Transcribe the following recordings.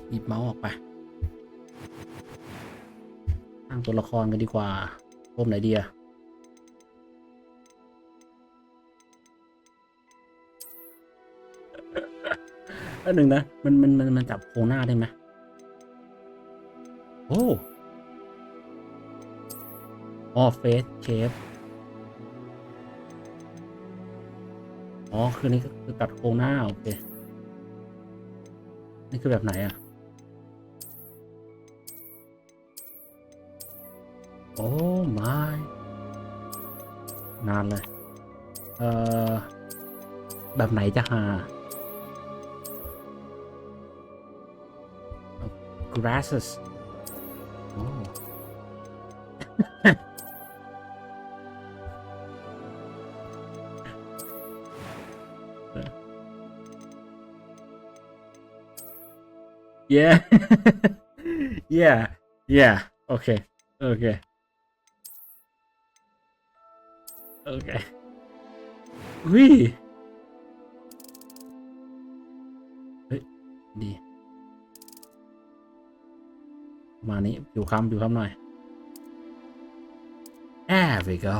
หยิบเมาส์ออกไปตั้งตัวละครกันดีกว่ารูปไหนดีอะอันหนึ่งนะมันจับโครงหน้าได้ไหมโอ้เฟสเชฟคือนี่ก็คือตัดโครงหน้าโอเคนี่คือแบบไหนอะโอ้ไม่นานเลยเอ่อแบบไหนจะหา grasses โอ้ yeah yeah yeah โอเคโอเคโอเควิเฮ้ยดีมานี้อยู่คำหน่อย there we go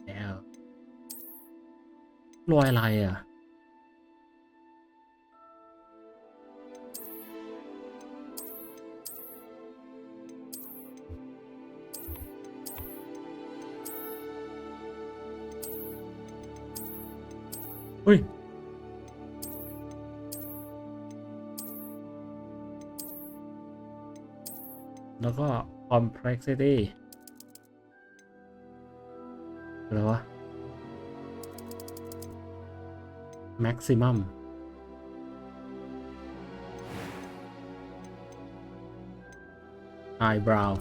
แล้วรอยอะไรอ่ะเฮ้ยแล้วก็ complexity อะไรวะ maximum eyebrow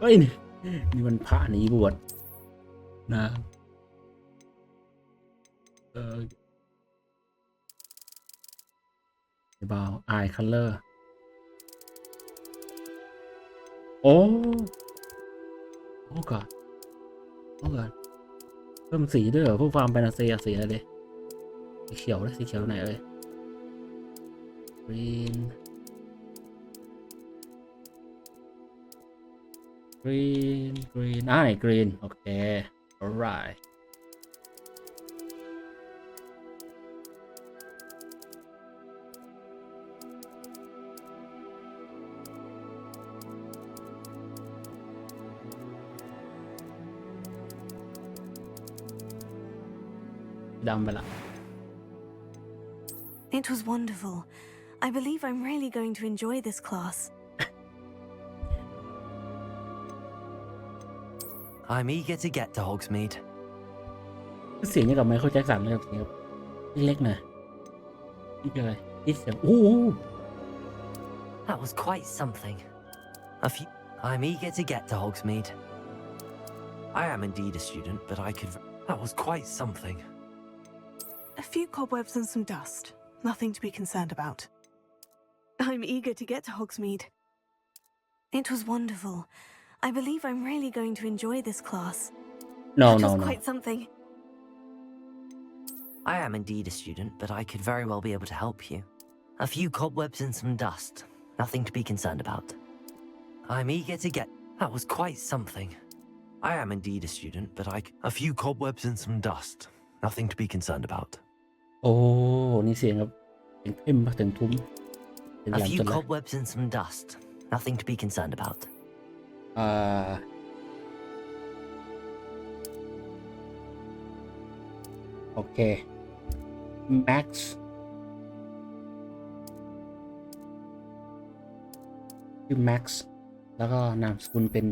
เฮ้ยนี่มันพระหนีบวชนะeyebrow eye color โอ้ก่อนเพิ่มสีด้วยเหรอผู้ฟาร์มแฟนตาซีสีอะไรเลยสีเขียวเลยสีเขียวไหนเลย green green โอเค alright ดำไปละ It was wonderful. I believe I'm really going to enjoy this class. I'm eager to get to Hogsmeade. เสียงอย่างกับไมเคิลแจ็คสันเลยครับเสียงเล็กหน่อยนี่คืออะไรนี่เสียงThat was quite something. I'm eager to get to Hogsmeade. I am indeed a student, but I could. That was quite something. A few cobwebs and some dust. Nothing to be concerned about. I'm eager to get to Hogsmeade. It was wonderful. I believe I'm really going to enjoy this class. no That no was no quite something. I am indeed a student, but I could very well be able to help you. A few cobwebs and some dust. Nothing to be concerned about. I'm eager to get. That was quite something. I am indeed a student, but A few cobwebs and some dust. Nothing to be concerned about. โอ้นี่เสียงแบบเสียงเข้มปะเสียงทุ้มเสียง A แหลม few จังเลย cobwebs and some dust. Nothing to be concerned about. โอเค Max ชื่อ Max แล้วก็นามสกุลเป็น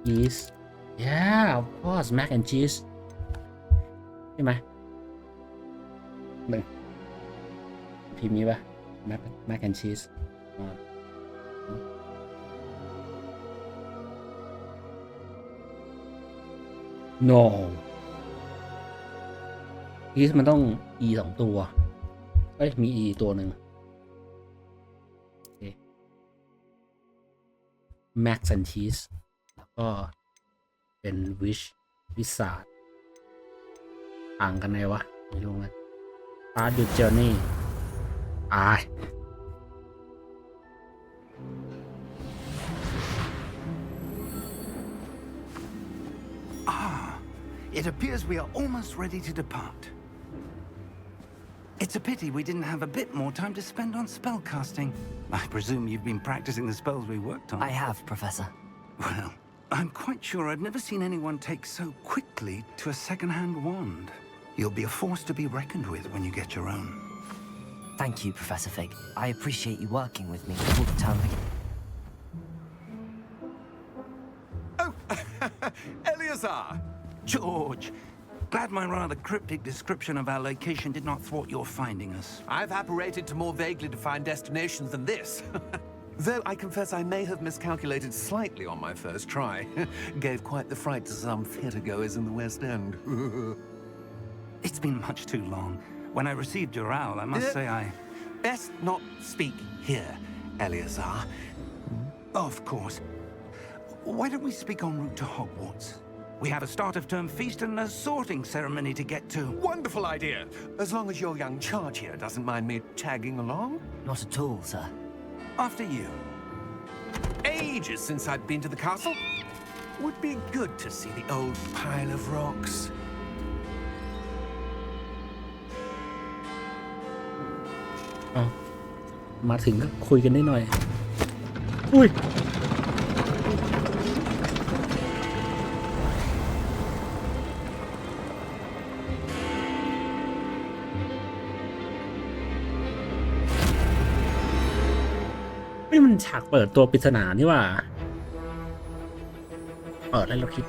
Cheese yeah of course mac and cheese ใช่ไหมหนึ่งพิมพ์นี้ปะ mac and cheese no cheese มันต้อง e 2 ตัวมี e ตัวหนึ่ง Mac and Cheese แล้วก็เป็น Wish วิสาต่างกันไงวะไม่รู้นะ Start your journey อ่า It appears we are almost ready to depart. It's a pity we didn't have a bit more time to spend on spellcasting. I presume you've been practicing the spells we worked on. I have, Professor. Well, I'm quite sure I've never seen anyone take so quickly to a second-hand wand. You'll be a force to be reckoned with when you get your own. Thank you, Professor Fig. I appreciate you working with me before the term begins. Oh, Eleazar! George, glad my rather cryptic description of our location did not thwart your finding us. I've apparated to more vaguely defined destinations than this. Though I confess I may have miscalculated slightly on my first try. Gave quite the fright to some theatregoers in the West End. It's been much too long. When I received your owl, I must say I... Best not speak here, Eleazar. Of course. Why don't we speak en route to Hogwarts? We have a start-of-term feast and a sorting ceremony to get to. Wonderful idea. As long as your young charge here doesn't mind me tagging along. Not at all, sir. After you. Ages since I'd been to the castle. Would be good to see the old pile of rocks. เอามาถึงก็คุยกันได้หน่อย อุ้ย นี่มันฉากเปิดตัวปริศนานี่ว่าเปิดแล้วเราคิด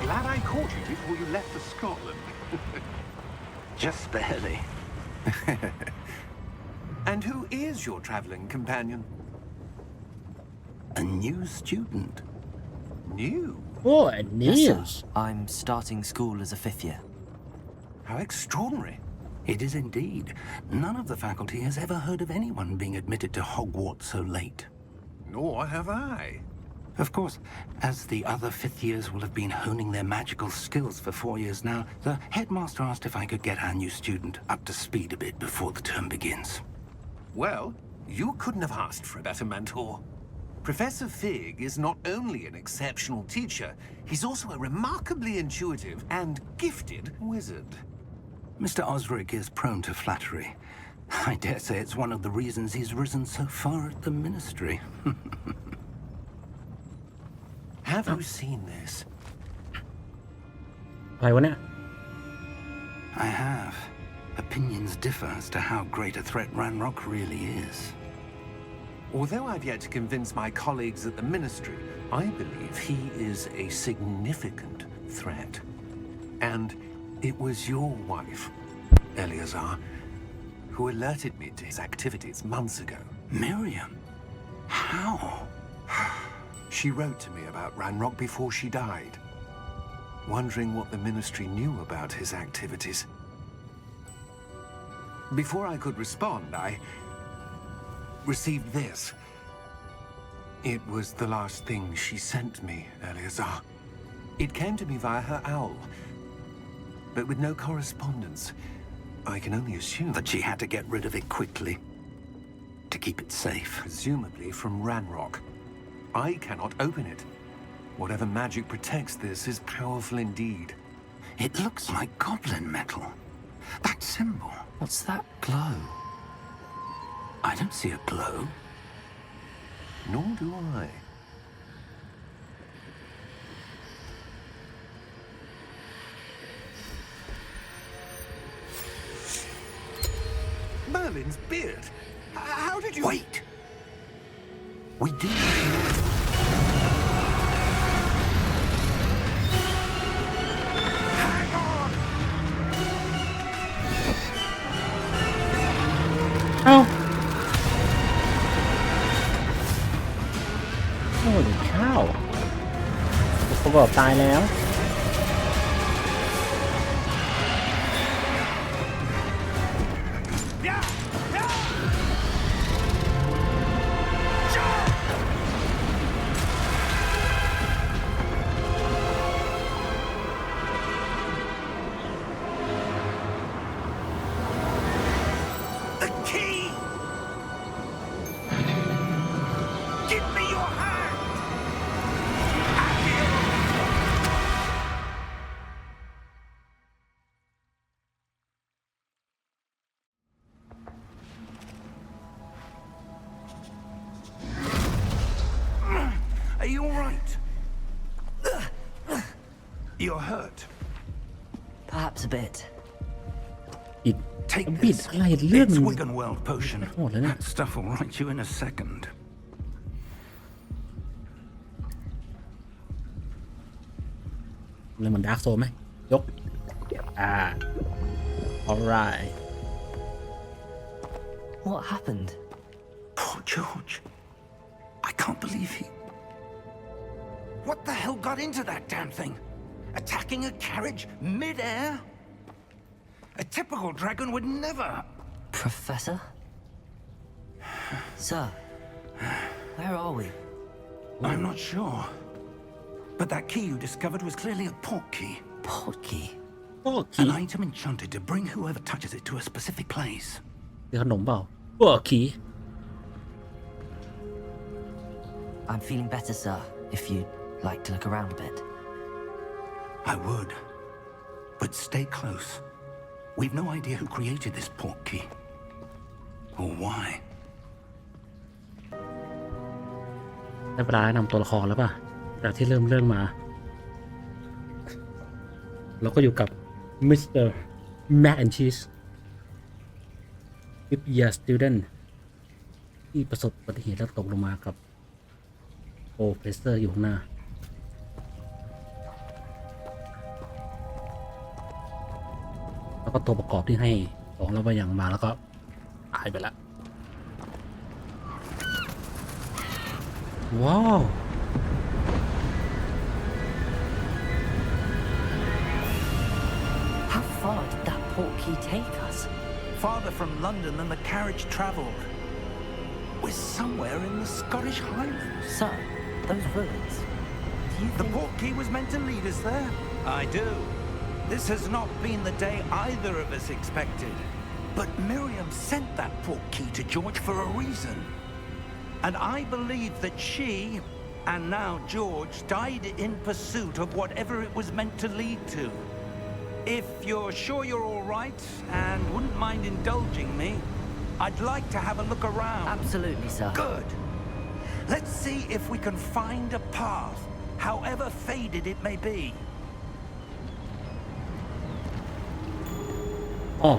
Glad I caught you before you left for Scotland. Just barely. And who is your travelling companion? A new student. New? โอ้อันนี้ Yes, sir. I'm starting school as a 5th year. How extraordinary. It is indeed. None of the faculty has ever heard of anyone being admitted to Hogwarts so late. Nor have I. Of course, as the other 5th years will have been honing their magical skills for 4 years now, the headmaster asked if I could get our new student up to speed a bit before the term begins. Well, you couldn't have asked for a better mentor. Professor Fig is not only an exceptional teacher, he's also a remarkably intuitive and gifted wizard. Mr. Osric is prone to flattery. I dare say it's one of the reasons he's risen so far at the ministry. Have you seen this? อะไรวะเนี่ย I have. Opinions differ as to how great a threat Ranrock really is. Although I've yet to convince my colleagues at the ministry, I believe he is a significant threat. And it was your wife, Eleazar, who alerted me to his activities months ago. Miriam? How? She wrote to me about Ranrock before she died, wondering what the ministry knew about his activities. Before I could respond, I received this. It was the last thing she sent me, Eleazar. It came to me via her owl, but with no correspondence. I can only assume That she had to get rid of it quickly to keep it safe. presumably from Ranrock. I cannot open it. Whatever magic protects this is powerful indeed. It looks like goblin metal. That symbol. What's that glow? I don't see a glow. Nor do I. Merlin's beard. How did you... Wait! We did. Hang on! เอ้าโอ้ยข้าวประกอบตายแล้ว Yeah! Yeah! The key! Give me your hand! Accio! Are you all right? You're hurt. Perhaps a bit. บิด Take บิด this. อะไรเลือด It's มัน Wiggenweld potion. หมดแล้วเนี่ย That stuff will right you in a second. เลยเหมือนดาร์กโซไหมยกalright What happened? Poor George. I can't believe he... What the hell got into that damn thing? Attacking a carriage mid-air? A typical dragon would never... Professor? Sir, where are we? I'm not sure. But that key you discovered was clearly a port key. Portkey. โอ้ขี An item enchanted to bring whoever touches it to a specific place. คือขนมเปล่าโอ้ขี I'm feeling better, sir, if you'd like to look around a bit. I would. But stay close. We've no idea who created this port key. Or why. ได้เวลาแนะนำตัวละครแล้วป่ะจากที่เริ่มเรื่องมาเราก็อยู่กับมิสเตอร์แมคแอนชีสวิปเยียร์สตูเดนที่ประสบอุบัติเหตุแล้วตกลงมากับโปรเฟสเซอร์อยู่ข้างหน้าแล้วก็ตัวประกอบที่ให้ของเราไปอย่างมาแล้วก็ตายไปแล้วว้าว How far did that portkey take us? Farther from London than the carriage travelled. We're somewhere in the Scottish Highlands. Sir, those ruins. Do you The think... port key was meant to lead us there? I do. This has not been the day either of us expected. But Miriam sent that port key to George for a reason. And I believe that she, and now George, died in pursuit of whatever it was meant to lead to. If you're sure you're all right and wouldn't mind indulging me, I'd like to have a look around. Absolutely, sir. Good. Let's see if we can find a path, however faded it may be. อ๋อ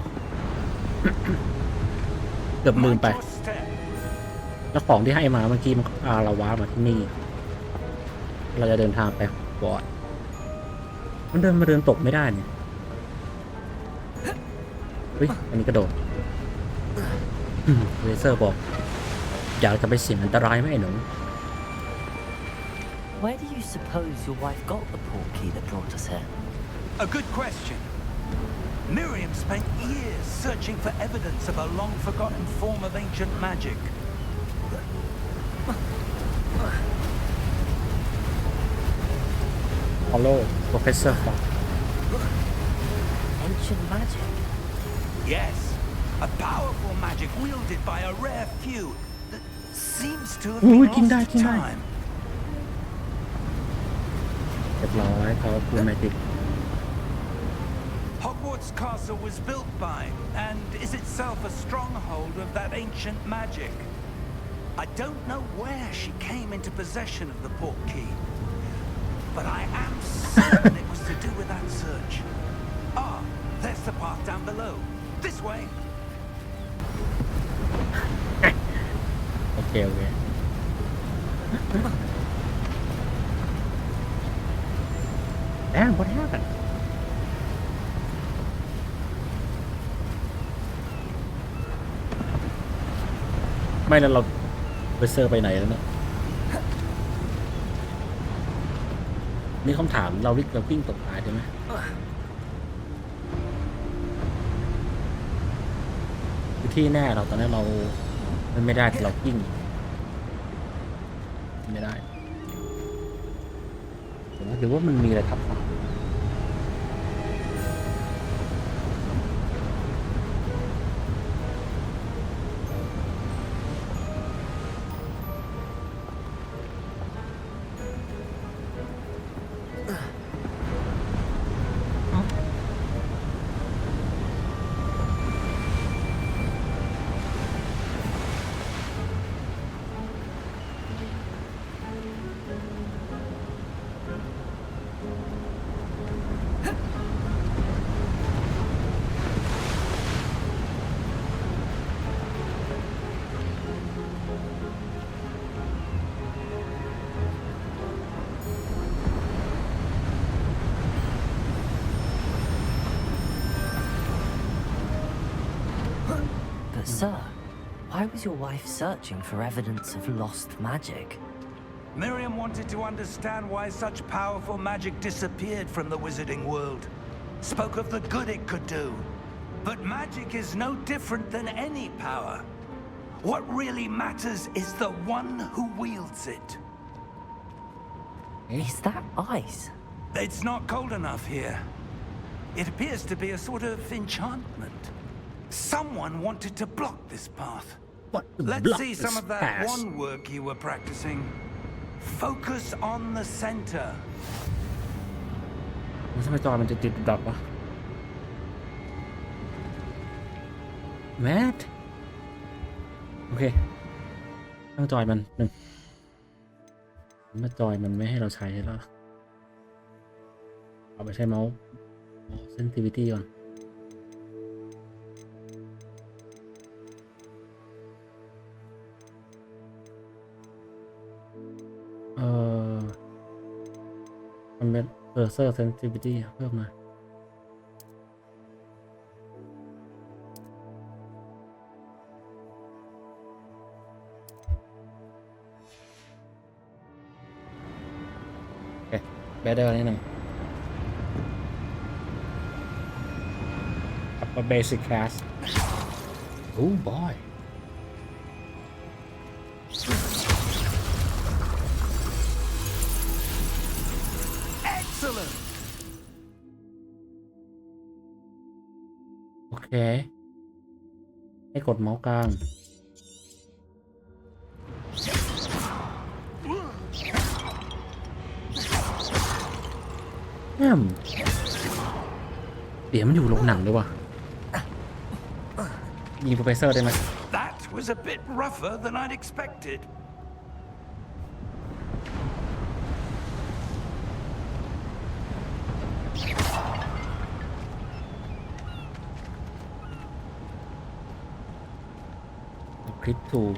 เกือบลืมไป Mind your step. แล้วของที่ให้มาเมื่อกี้มันก็พาเราว้ามาที่นี่ เราจะเดินทางไปบอร์ดมันเดินตกไม่ได้เนี่ยเฮ้ยอันนี้กระโดดเลเซอร์บอกอยากจะไปเสี่ยงอันตรายไหมไอ้หนู Where do you suppose your wife got the portkey that brought us here? A good question. Miriam spent years searching for evidence of a long-forgotten form of ancient magic. Follow Professor Fox Ancient magic? Yes, a powerful magic wielded by a rare few that seems to have Ooh, been lost to King Dai. time. เรียบร้อยเขาคูแมติก Hogwarts Castle was built by, and is itself a stronghold of that ancient magic. I don't know where she came into possession of the port key, but I am certain it was to do with that search. Ah, there's the path down below. This way. เคโอเคDamn, what happened? ไม่แล้วเราไปเซอร์ไปไหนแล้วเนี่ยนี่คำถามเราวิ่งตกตายใช่ไหมคือที่แน่เราตอนนี้เราไม่ได้แต่เราวิ่งไม่ได้หรือว่ามันมีอะไรทับซ้อนBut sir, why was your wife searching for evidence of lost magic? Miriam wanted to understand why such powerful magic disappeared from the wizarding world. Spoke of the good it could do. But magic is no different than any power. What really matters is the one who wields it. Is that ice? It's not cold enough here. It appears to be a sort of enchantment. Someone wanted to block this path. What? Let's see some of that one work you were practicing. Focus on the center. ทำไมจอมันจะติดดับวะแมทโอเคตั้งจอยมันหนึ่งมาจอยมันไม่ให้เราใช้แล้วเอาไปใช้เมาส์เซนซิทิวิตี้ก่อนมันเป็นcursor sensitivity เพิ่มมาโอเค better นิดนึง upper basic class oh boy Excellent. โอเคให้กดเมาส์กลางเดี๋ยวมันอยู่โรงหนังด้วยวะยิงโปรเฟสเซอร์ได้ไหม That was a bit rougher than I'd expected.คลิกถูก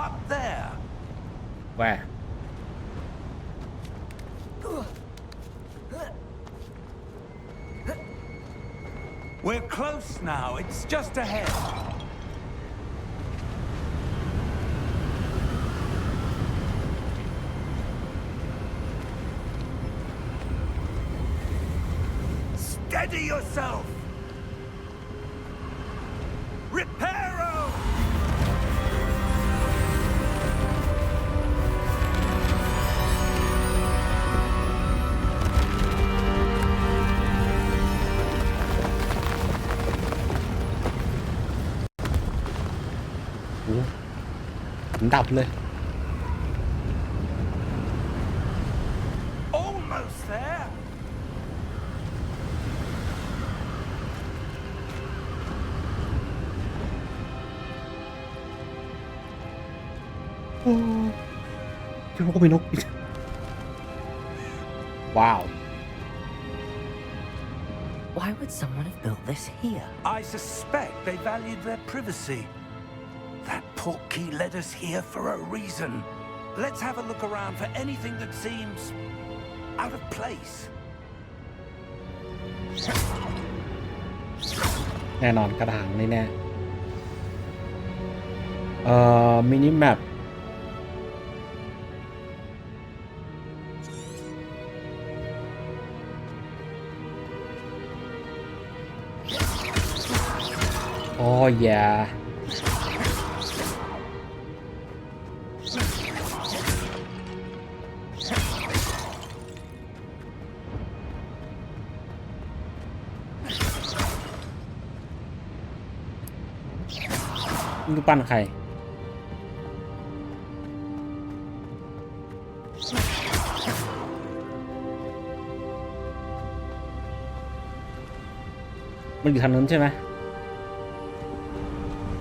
Up there. Where? We're close now. It's just ahead. Steady yourself. Reparo. Đập lên. Almost there. Chứ không có bị nốc. Wow. Why would someone have built this here? I suspect they valued their privacy. That portkey led us here for a reason. Let's have a look around for anything that seems out of place. แน่นอนกระถางนี่แน่มินิแมปโอ้ยอย่ามึงปั้นใครมันอยู่ทางนู้นใช่ไหม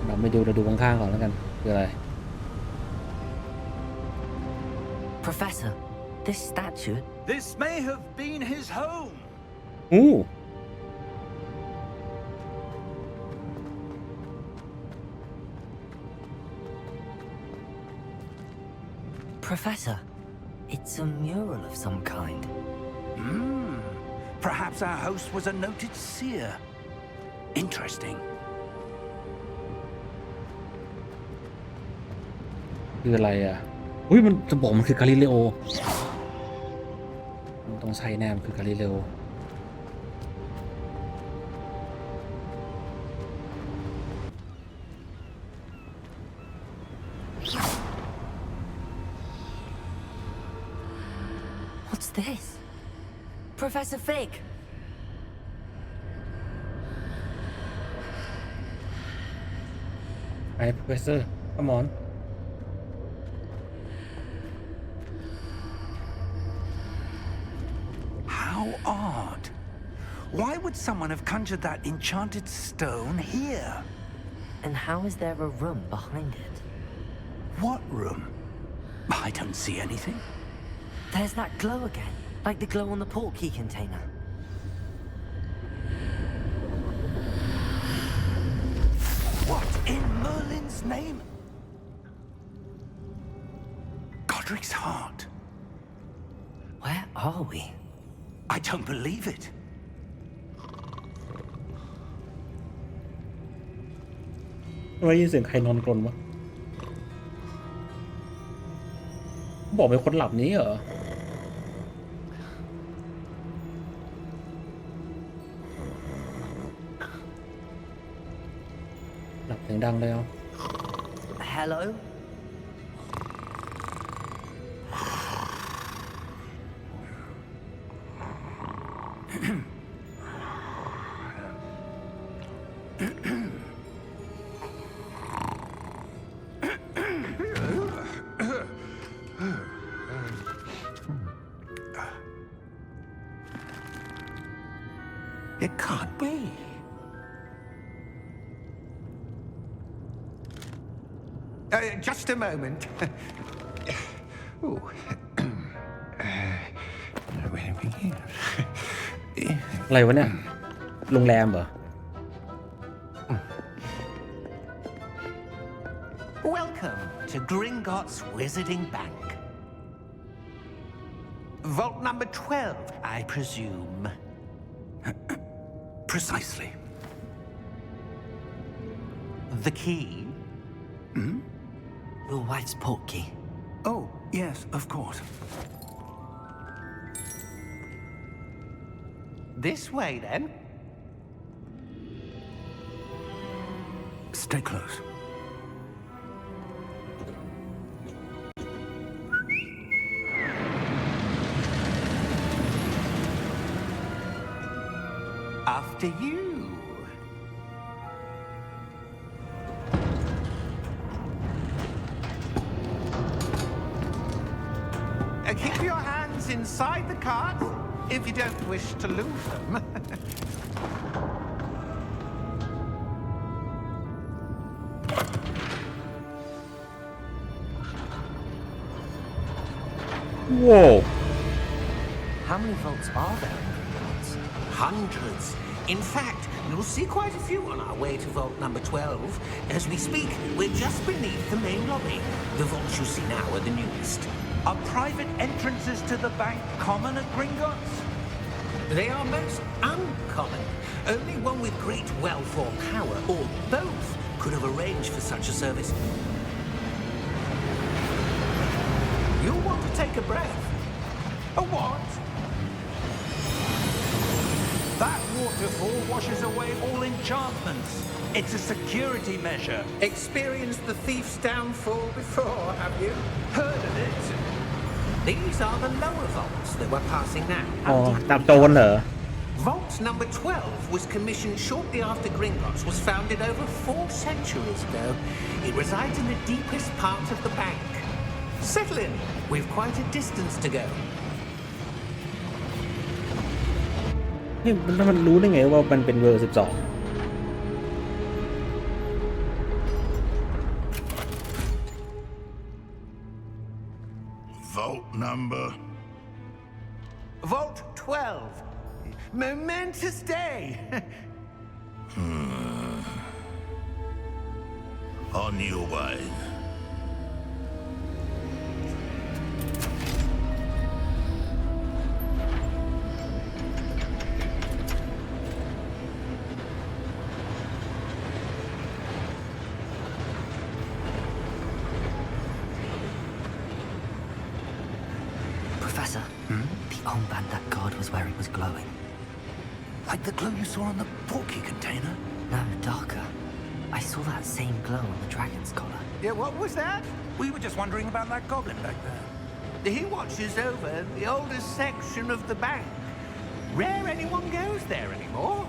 เราไม่ดูเราดูข้างๆก่อนแล้วกันคืออะไร Professor, this statue. This may have been his home. อู้ Professor, it's a mural of some kind. Perhaps our host was a noted seer. Interesting. คืออะไรอ่ะอุ้ยมันจะบอกมันคือกาลิเลโอมันต้องใช่แน่มันคือกาลิเลโอ What's this? Professor Fig! Hey, Professor, come on. How odd. Why would someone have conjured that enchanted stone here? And how is there a room behind it? What room? I don't see anything. There's that glow again, like the glow on the portkey container. What in Merlin's name? Godric's heart. Where are we? I don't believe it. ได้ยินเสียงใครนอนกรนวะบอกเป็นคนหลับนี้เหรอหลับเสียงดังเลยอ่ะ Hello? It can't be. Just a moment. Ooh. Where are we here? อะไรวะเนี่ยโรงแรมเหรอ Welcome to Gringotts Wizarding Bank. Vault number 12, I presume. Precisely. The key? Your wife's portkey. Oh, yes, of course. This way, then. Stay close. After you. Keep your hands inside the cart if you don't wish to lose them. Whoa. How many vaults are there in Gringotts? Hundreds. In fact, you'll see quite a few on our way to vault number 12. As we speak, we're just beneath the main lobby. The vaults you see now are the newest. Are private entrances to the bank common at Gringotts? They are most uncommon. Only one with great wealth or power, or both, could have arranged for such a service. You'll want to take a breath. A what? That waterfall washes away all enchantments. It's a security measure. Experienced the thief's downfall before, have you? Heard of it? These are the lower vaults that we're passing now. อ๋อตามโจรเหรอ Vault number 12 was commissioned shortly after Gringotts was founded over 4 centuries ago. It resides in the deepest part of the bank. Settle in. We've quite a distance to go. นี่แล้วมันรู้ได้ไงว่ามันเป็นเวอร์12 Vault number. Vault 12. Momentous day. On your way. Professor, the armband that guard was wearing was glowing. Like the glow you saw on the porky container? No, darker. I saw that same glow on the dragon's collar. Yeah, what was that? We were just wondering about that goblin back there. He watches over the oldest section of the bank. Rare anyone goes there anymore.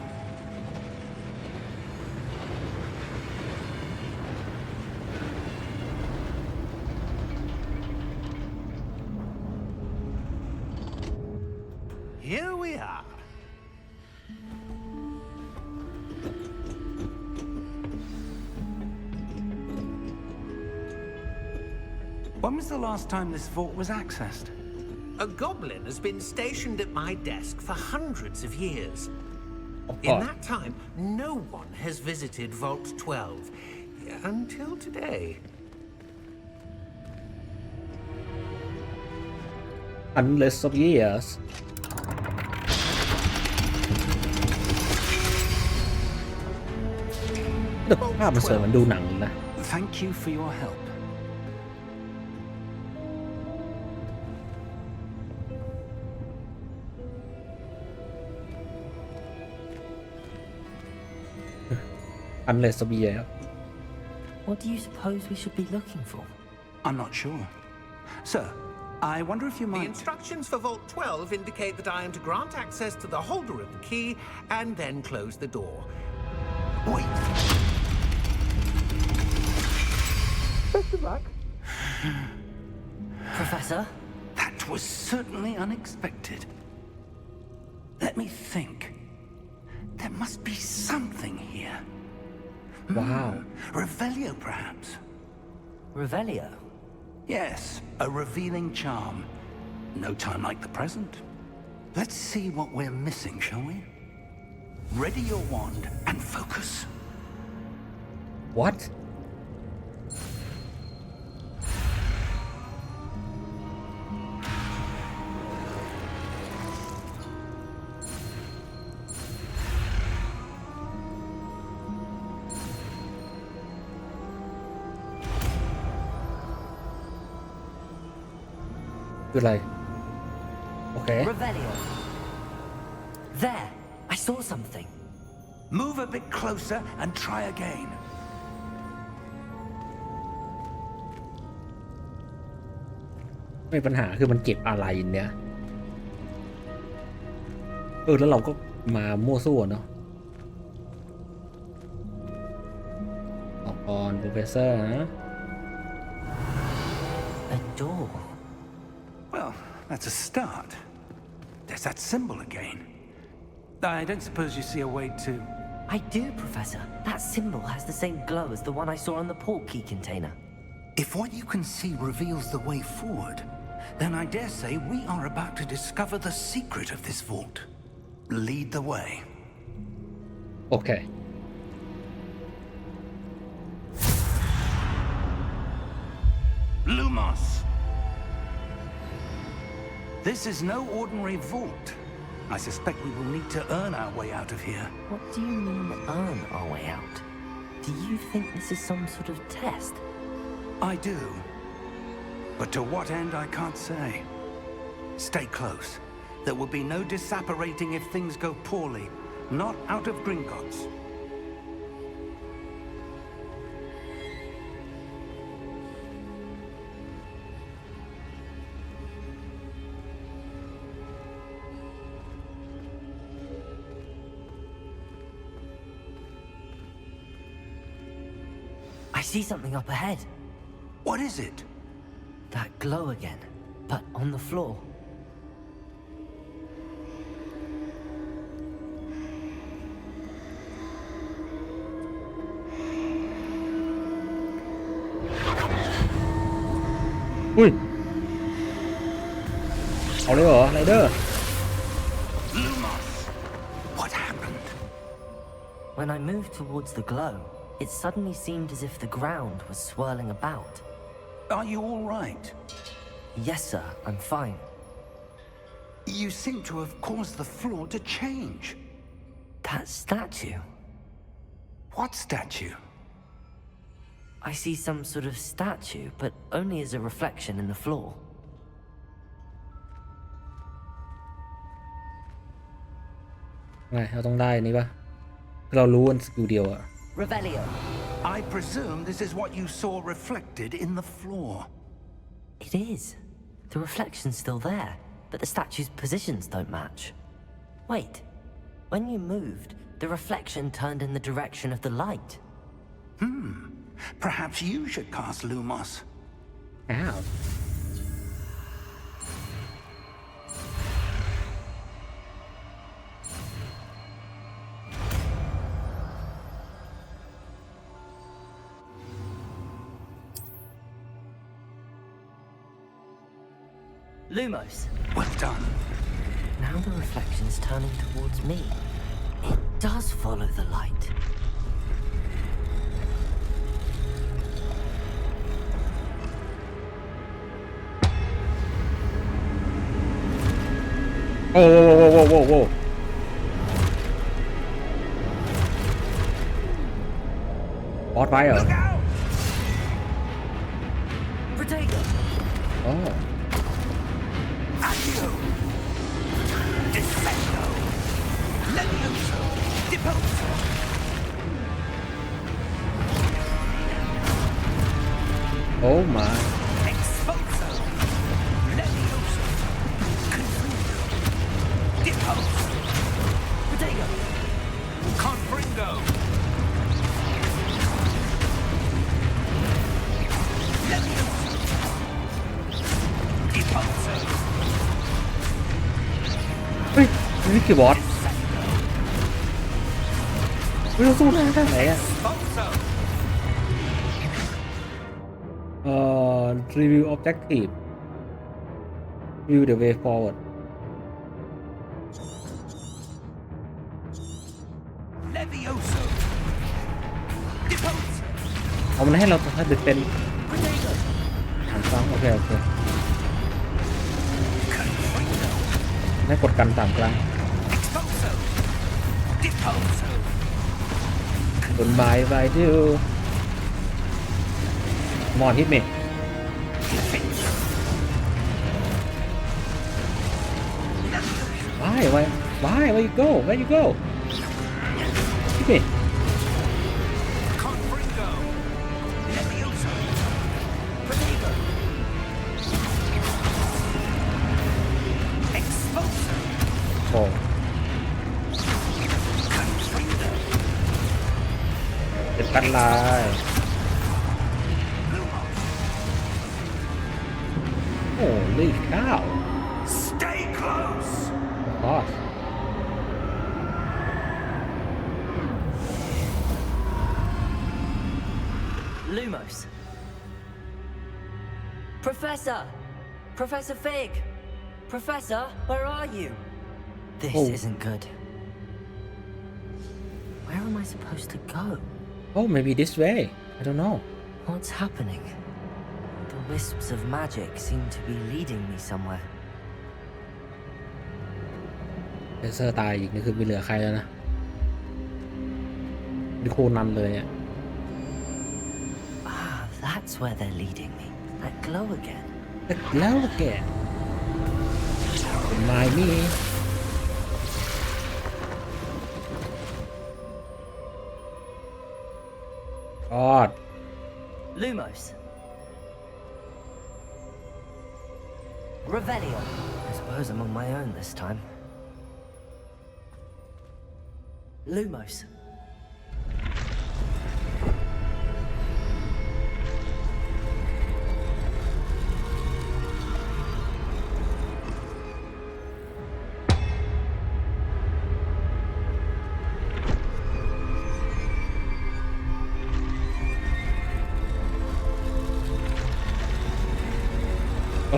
Here we are. When was the last time this vault was accessed? A goblin has been stationed at my desk for hundreds of years. Oh, In God. that time, no one has visited Vault 12 until today. Unless of years เดี๋ยวภาพมันสวยเหมันดูหนังเลยนะ Thank you for your help. Unless of years What do you suppose we should be looking for? I'm not sure. Sir, I wonder if you The might... instructions for Vault 12 indicate that I am to grant access to the holder of the key and then close the door. Wait. Best of luck. Professor? That was certainly unexpected. Let me think. There must be something here. Wow Revelio, perhaps. Revelio? Yes, a revealing charm. No time like the present. Let's see what we're missing, shall we? Ready your wand and focus. What คืออะไร โอเค Revelio. There, I saw something. Move a bit closer and try again. ไม่ปัญหาคือมันเก็บอะไรเนี่ยแล้วเราก็มามั่วซั่วเนาะออกก่อนโปรเฟสเซอร์นะ A door. Well, that's a start. There's that symbol again. I don't suppose you see a way to... I do, Professor. That symbol has the same glow as the one I saw on the port key container. If what you can see reveals the way forward, then I dare say we are about to discover the secret of this vault. Lead the way. โอเค Lumos! This is no ordinary vault. I suspect we will need to earn our way out of here. What do you mean, earn our way out? Do you think this is some sort of test? I do. But to what end, I can't say. Stay close. There will be no disapparating if things go poorly. Not out of Gringotts. I see something up ahead. What is it? That glow again, but on the floor. Ui. เอาเลยเหรอไรเดอร์ Lumos! What happened? When I moved towards the glow, it suddenly seemed as if the ground was swirling about. Are you all right? Yes, sir, I'm fine. You seem to have caused the floor to change. That statue. What statue? I see some sort of statue, but only as a reflection in the floor. ไงเราต้องได้นี่ปะเรารู้อันสกิลเดียวอะ Revelio. I presume this is what you saw reflected in the floor. It is. The reflection's still there, but the statue's positions don't match. Wait. When you moved, the reflection turned in the direction of the light. Perhaps you should cast Lumos. อ้าว Lumos. Well done. Now the reflection's turning towards me. It does follow the light. Whoa. Bot vai Look à? out! Protego. Oh. Accio! Defendo! Levioso! Deposo! Oh my. Exposo! Levioso! Confundo! Deposo! Protego. Confringo! Levioso! Deposo! เฮ้ยนี่คือบอสเฮ้ยเราสู้ได้ทางไหนอะ Exposo! Review objective view the way forward Levioso! Deposo! เอามันให้เราถ้าเด็ดเป็น Protego. หันซ้ำโอเค Confringo! ให้กดกัน3ครั้ง Exposo! Deposo! บนบายบายดิวมอนฮิตเม Defendo! Why where you go hit me Confringo! Levioso! Protego. Exposo! โอ้ Confringo! เป็นกันลาย Lumos! Holy cow Stay close! of course Lumos. Professor! Professor Fig! Professor, where are you? This Oh. isn't good. Where am I supposed to go? Oh, maybe this way. I don't know. What's happening? The wisps of magic seem to be leading me somewhere. เลเซอร์ตายอีกนี่คือไม่เหลือใครแล้วนะดิโคนันเลยอ่ะ Ah, that's where they're leading me. That glow again. แล้วแกนายนี่กอด Lumos. Revelio. I suppose I'm on my own this time. Lumos.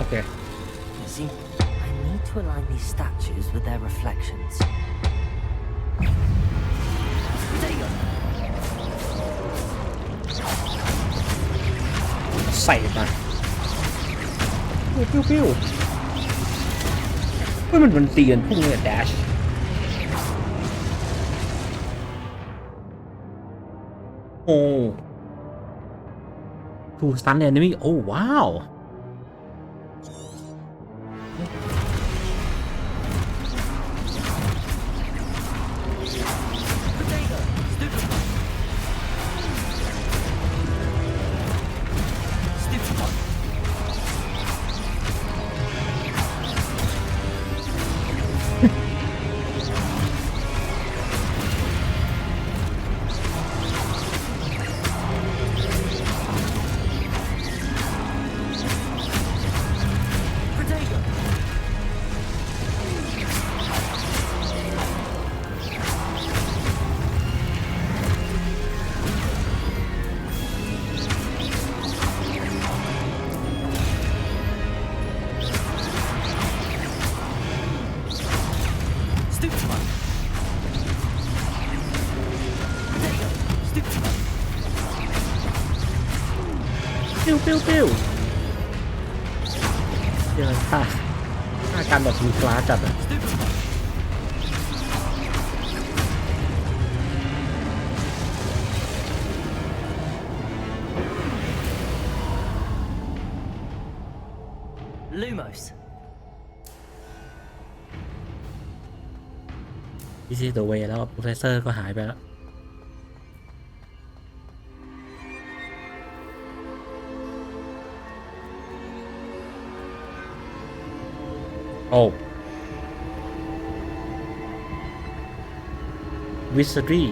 Okay. See, I need to align these statues with their reflections. There you go. ใส่มาปิ้วปิ้วเฮ้ยมันตีกันพุ่งเลยแดชโอ้ทูสตันเนี่ยนี่โอ้ว้าว ปิ้วปิ้วเจอค่ะอาการแบบมีคลาสจัดอะLumos. This is the way แล้วโปรเฟสเซอร์ก็หายไปแล้วโอ้ Wizardry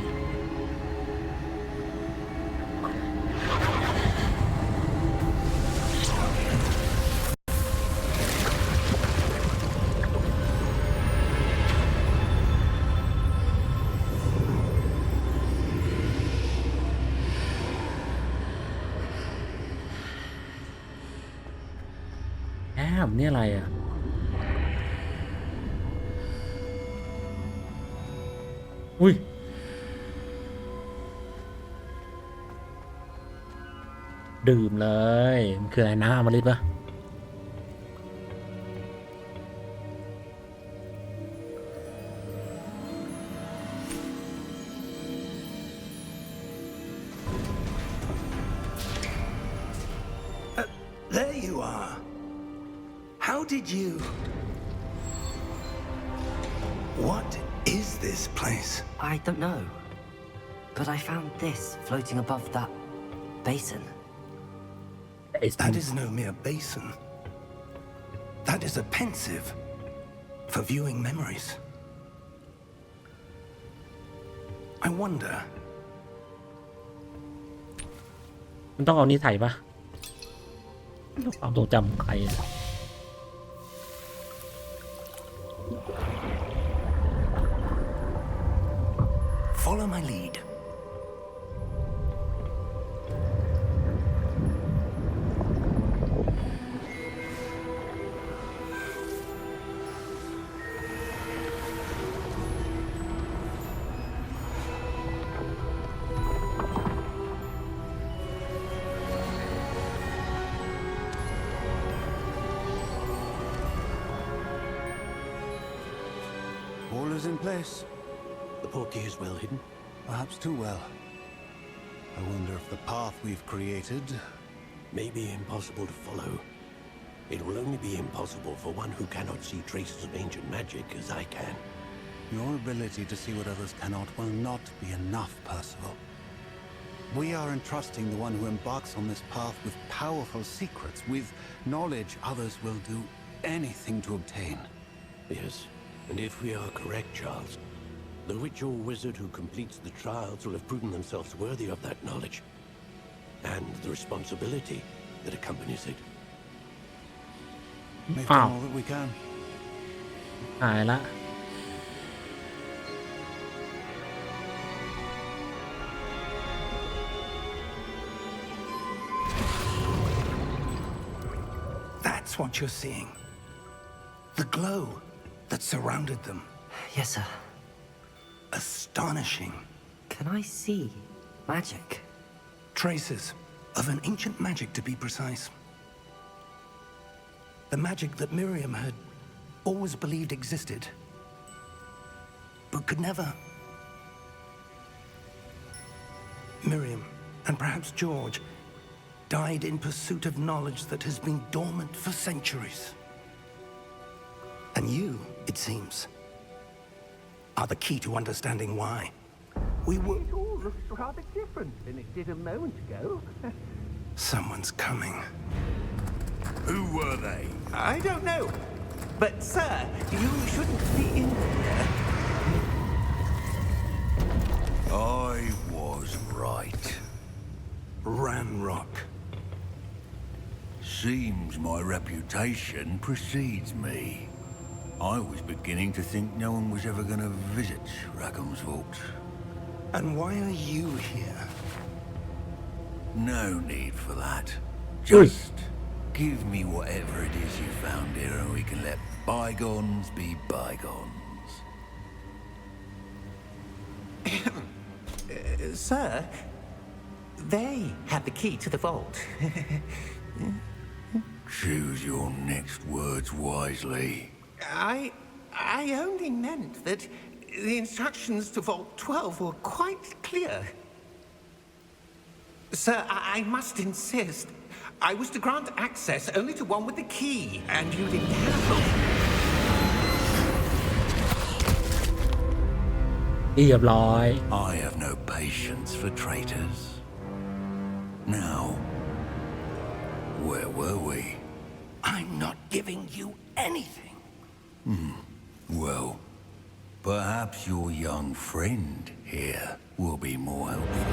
แอมนี่อะไรอ่ะอุ้ยดื่มเลยมันคืออะไรนะอมฤตปะThere you are. How did you... What is this place? I don't know. But I found this floating above that basin. That is no mere basin. That is a pensive for viewing memories. I wonder... มันต้องเอานี้ใส่ปะความทรงจำของใครอะ Follow my lead. All is in place. The portkey is well hidden. Perhaps too well. I wonder if the path we've created... May be impossible to follow. It will only be impossible for one who cannot see traces of ancient magic as I can. Your ability to see what others cannot will not be enough, Percival. We are entrusting the one who embarks on this path with powerful secrets, with knowledge others will do anything to obtain. Yes, and if we are correct, Charles, the ritual wizard who completes the trials will have proven themselves worthy of that knowledge, and the responsibility that accompanies it. We've done all that we can. หายละ That's what you're seeing. The glow that surrounded them. Yes, sir. Astonishing. Can I see magic? Traces of an ancient magic, to be precise. The magic that Miriam had always believed existed, but could never. Miriam, and perhaps George, died in pursuit of knowledge that has been dormant for centuries. And you, it seems, are the key to understanding why. We were... It all looks rather different than it did a moment ago. Someone's coming. Who were they? I don't know. But, sir, you shouldn't be in here. I was right. Ranrock. Seems my reputation precedes me. I was beginning to think no one was ever going to visit Rackham's vault. And why are you here? No need for that. Just give me whatever it is you found here and we can let bygones be bygones. Sir, they have the key to the vault. Choose your next words wisely. I only meant that the instructions to Vault 12 were quite clear. Sir, I must insist. I was to grant access only to one with the key, and you didn't have it. เรียบร้อย I have no patience for traitors. Now, where were we? I'm not giving you anything. Well, perhaps your young friend here will be more helpful.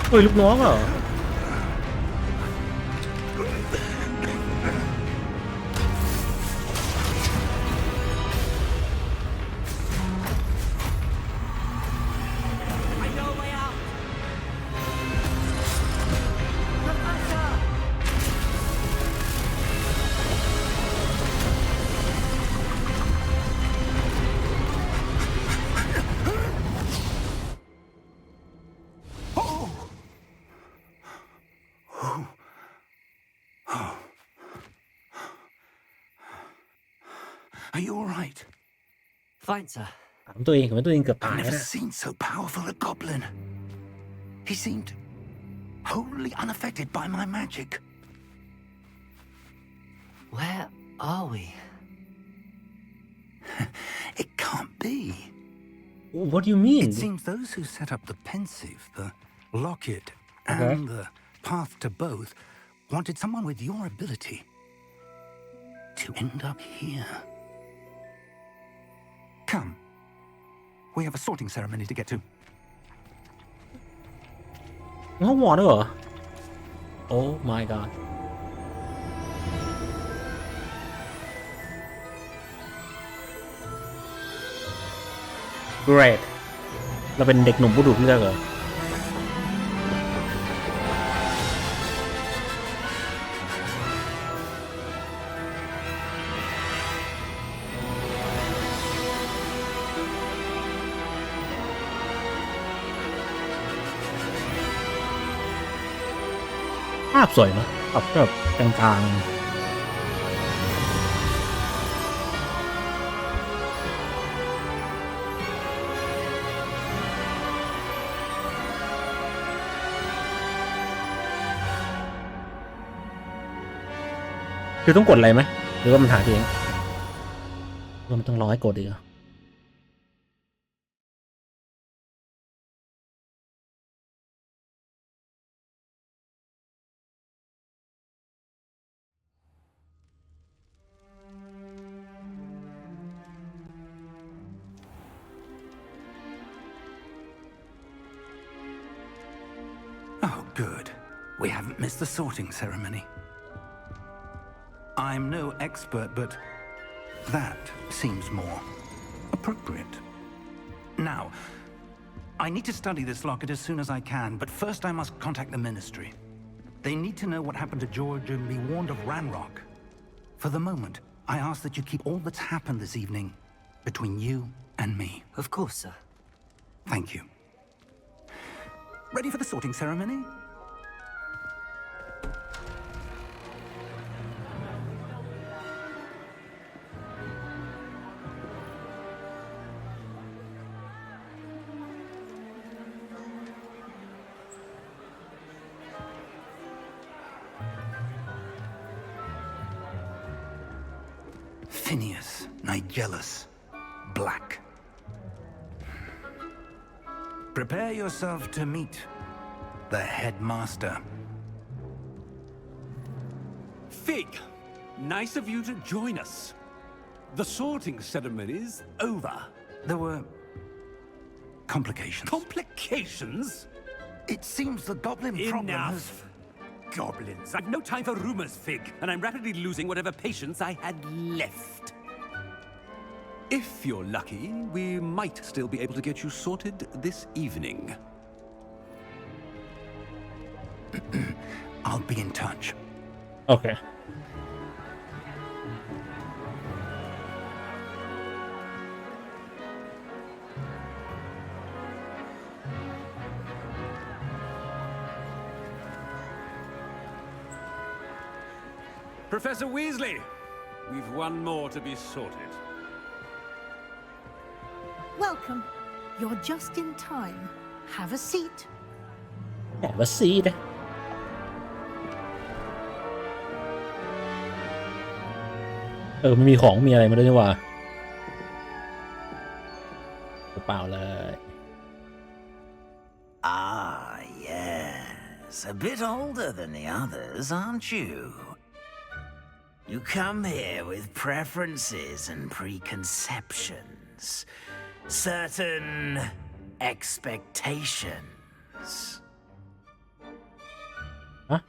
เฮ้ยลูกน้องเหรอ I know a way out. Are you all right? Fine, sir. ถามตัวเองกับตัวเองเกือบ I've ตาย never นะ seen so powerful a goblin. He seemed wholly unaffected by my magic. Where are we? It can't be. What do you mean It seems those who set up the pensive, the locket, and the path to both wanted someone with your ability to end up here. Come. We have a sorting ceremony to get to. ห้องวอร์ดด้วยเหรอ Oh my god great เราเป็นเด็กหนุ่มผู้ถูกเลือกเหรอภาพสวยเนอะแบบกลางๆคือต้องกดอะไรไหมหรือว่ามันหาเองหรือว่ามันต้องรอให้กดอีกเหรอOh, good. We haven't missed the sorting ceremony. I'm no expert, but that seems more appropriate. Now, I need to study this locket as soon as I can, but first I must contact the Ministry. They need to know what happened to George and be warned of Ranrock. For the moment, I ask that you keep all that's happened this evening between you and me. Of course, sir. Thank you. Ready for the sorting ceremony? Phineas, Nigellus, Black. Prepare yourself to meet the headmaster. Fig, nice of you to join us. The sorting ceremony's over. There were complications. Complications? It seems the goblin problem has... Enough. Goblins. I've no time for rumors, Fig, and I'm rapidly losing whatever patience I had left. If you're lucky, we might still be able to get you sorted this evening. I'll be in touch. Okay. Professor Weasley, we've one more to be sorted. Welcome. You're just in time. Have a seat. Have a seat. Mình มีของมีอะไรมาด้วยนี่หว่ากระเป๋าเลย Ah, yes. A bit older than the others, aren't you? You come here with preferences and preconceptions. Certain expectations. Huh?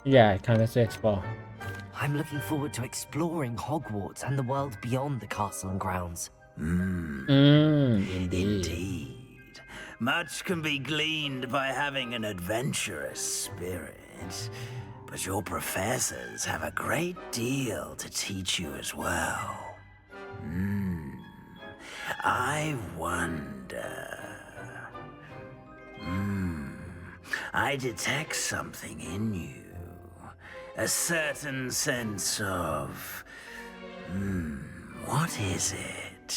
Yeah, kind of explore. I'm looking forward to exploring Hogwarts and the world beyond the castle and grounds. Indeed. Much can be gleaned by having an adventurous spirit, but your professors have a great deal to teach you as well. I wonder... I detect something in you. A certain sense of... what is it?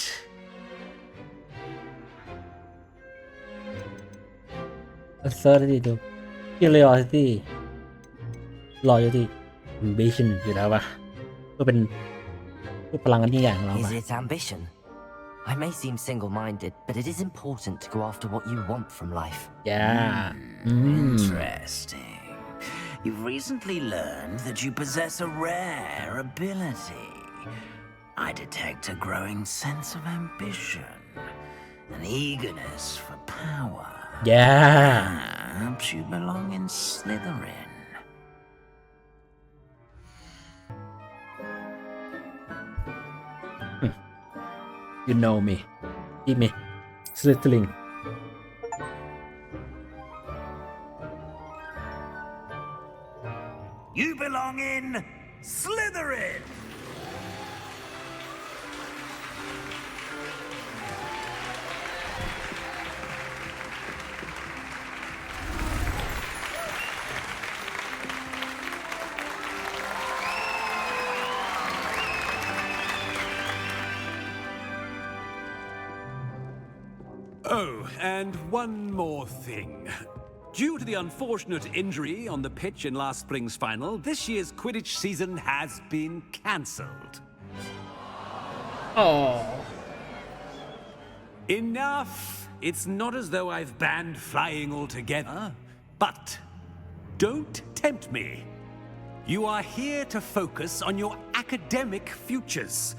Authority, curiosity, loyalty, ambition อยู่แล้วปะเพื่อพลังอันยิ่งใหญ่ของเรา Is it ambition? I may seem single-minded, but it is important to go after what you want from life. Yeah. Interesting. You've recently learned that you possess a rare ability. I detect a growing sense of ambition, an eagerness for power. Yeah. Perhaps you belong in Slytherin. you know me ที่me Slytherin You belong in Slytherin! Oh, and one more thing. Due to the unfortunate injury on the pitch in last spring's final, this year's Quidditch season has been cancelled. Oh. Enough! It's not as though I've banned flying altogether, but don't tempt me. You are here to focus on your academic futures.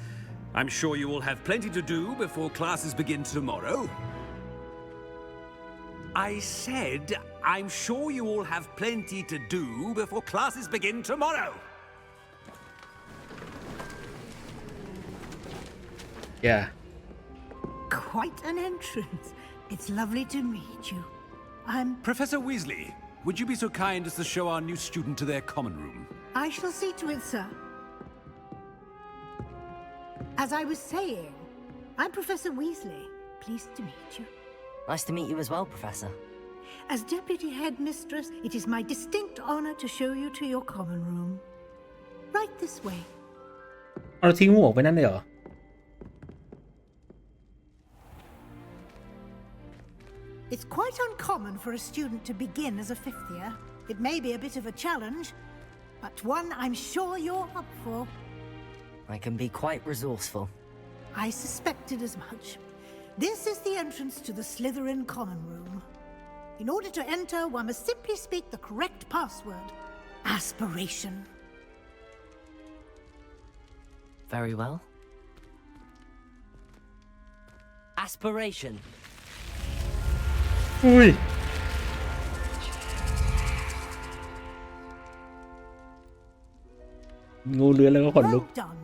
I'm sure you will have plenty to do before classes begin tomorrow. I said, I'm sure you all have plenty to do before classes begin tomorrow. Yeah. Quite an entrance. It's lovely to meet you. I'm... Professor Weasley, would you be so kind as to show our new student to their common room? I shall see to it, sir. As I was saying, I'm Professor Weasley. Pleased to meet you. Nice to meet you as well, Professor. As Deputy Headmistress, it is my distinct honor to show you to your common room. Right this way. เอาทิ้งหัวไปนั่นเลยเหรอ It's quite uncommon for a student to begin as a fifth year. It may be a bit of a challenge, but one I'm sure you're up for. I can be quite resourceful. I suspected as much. This is the entrance to the Slytherin common room. In order to enter, one must simply speak the correct password. Aspiration. Very well. Aspiration. อุ้ย งูเลื้อยแล้วก็ขนลุก Well done.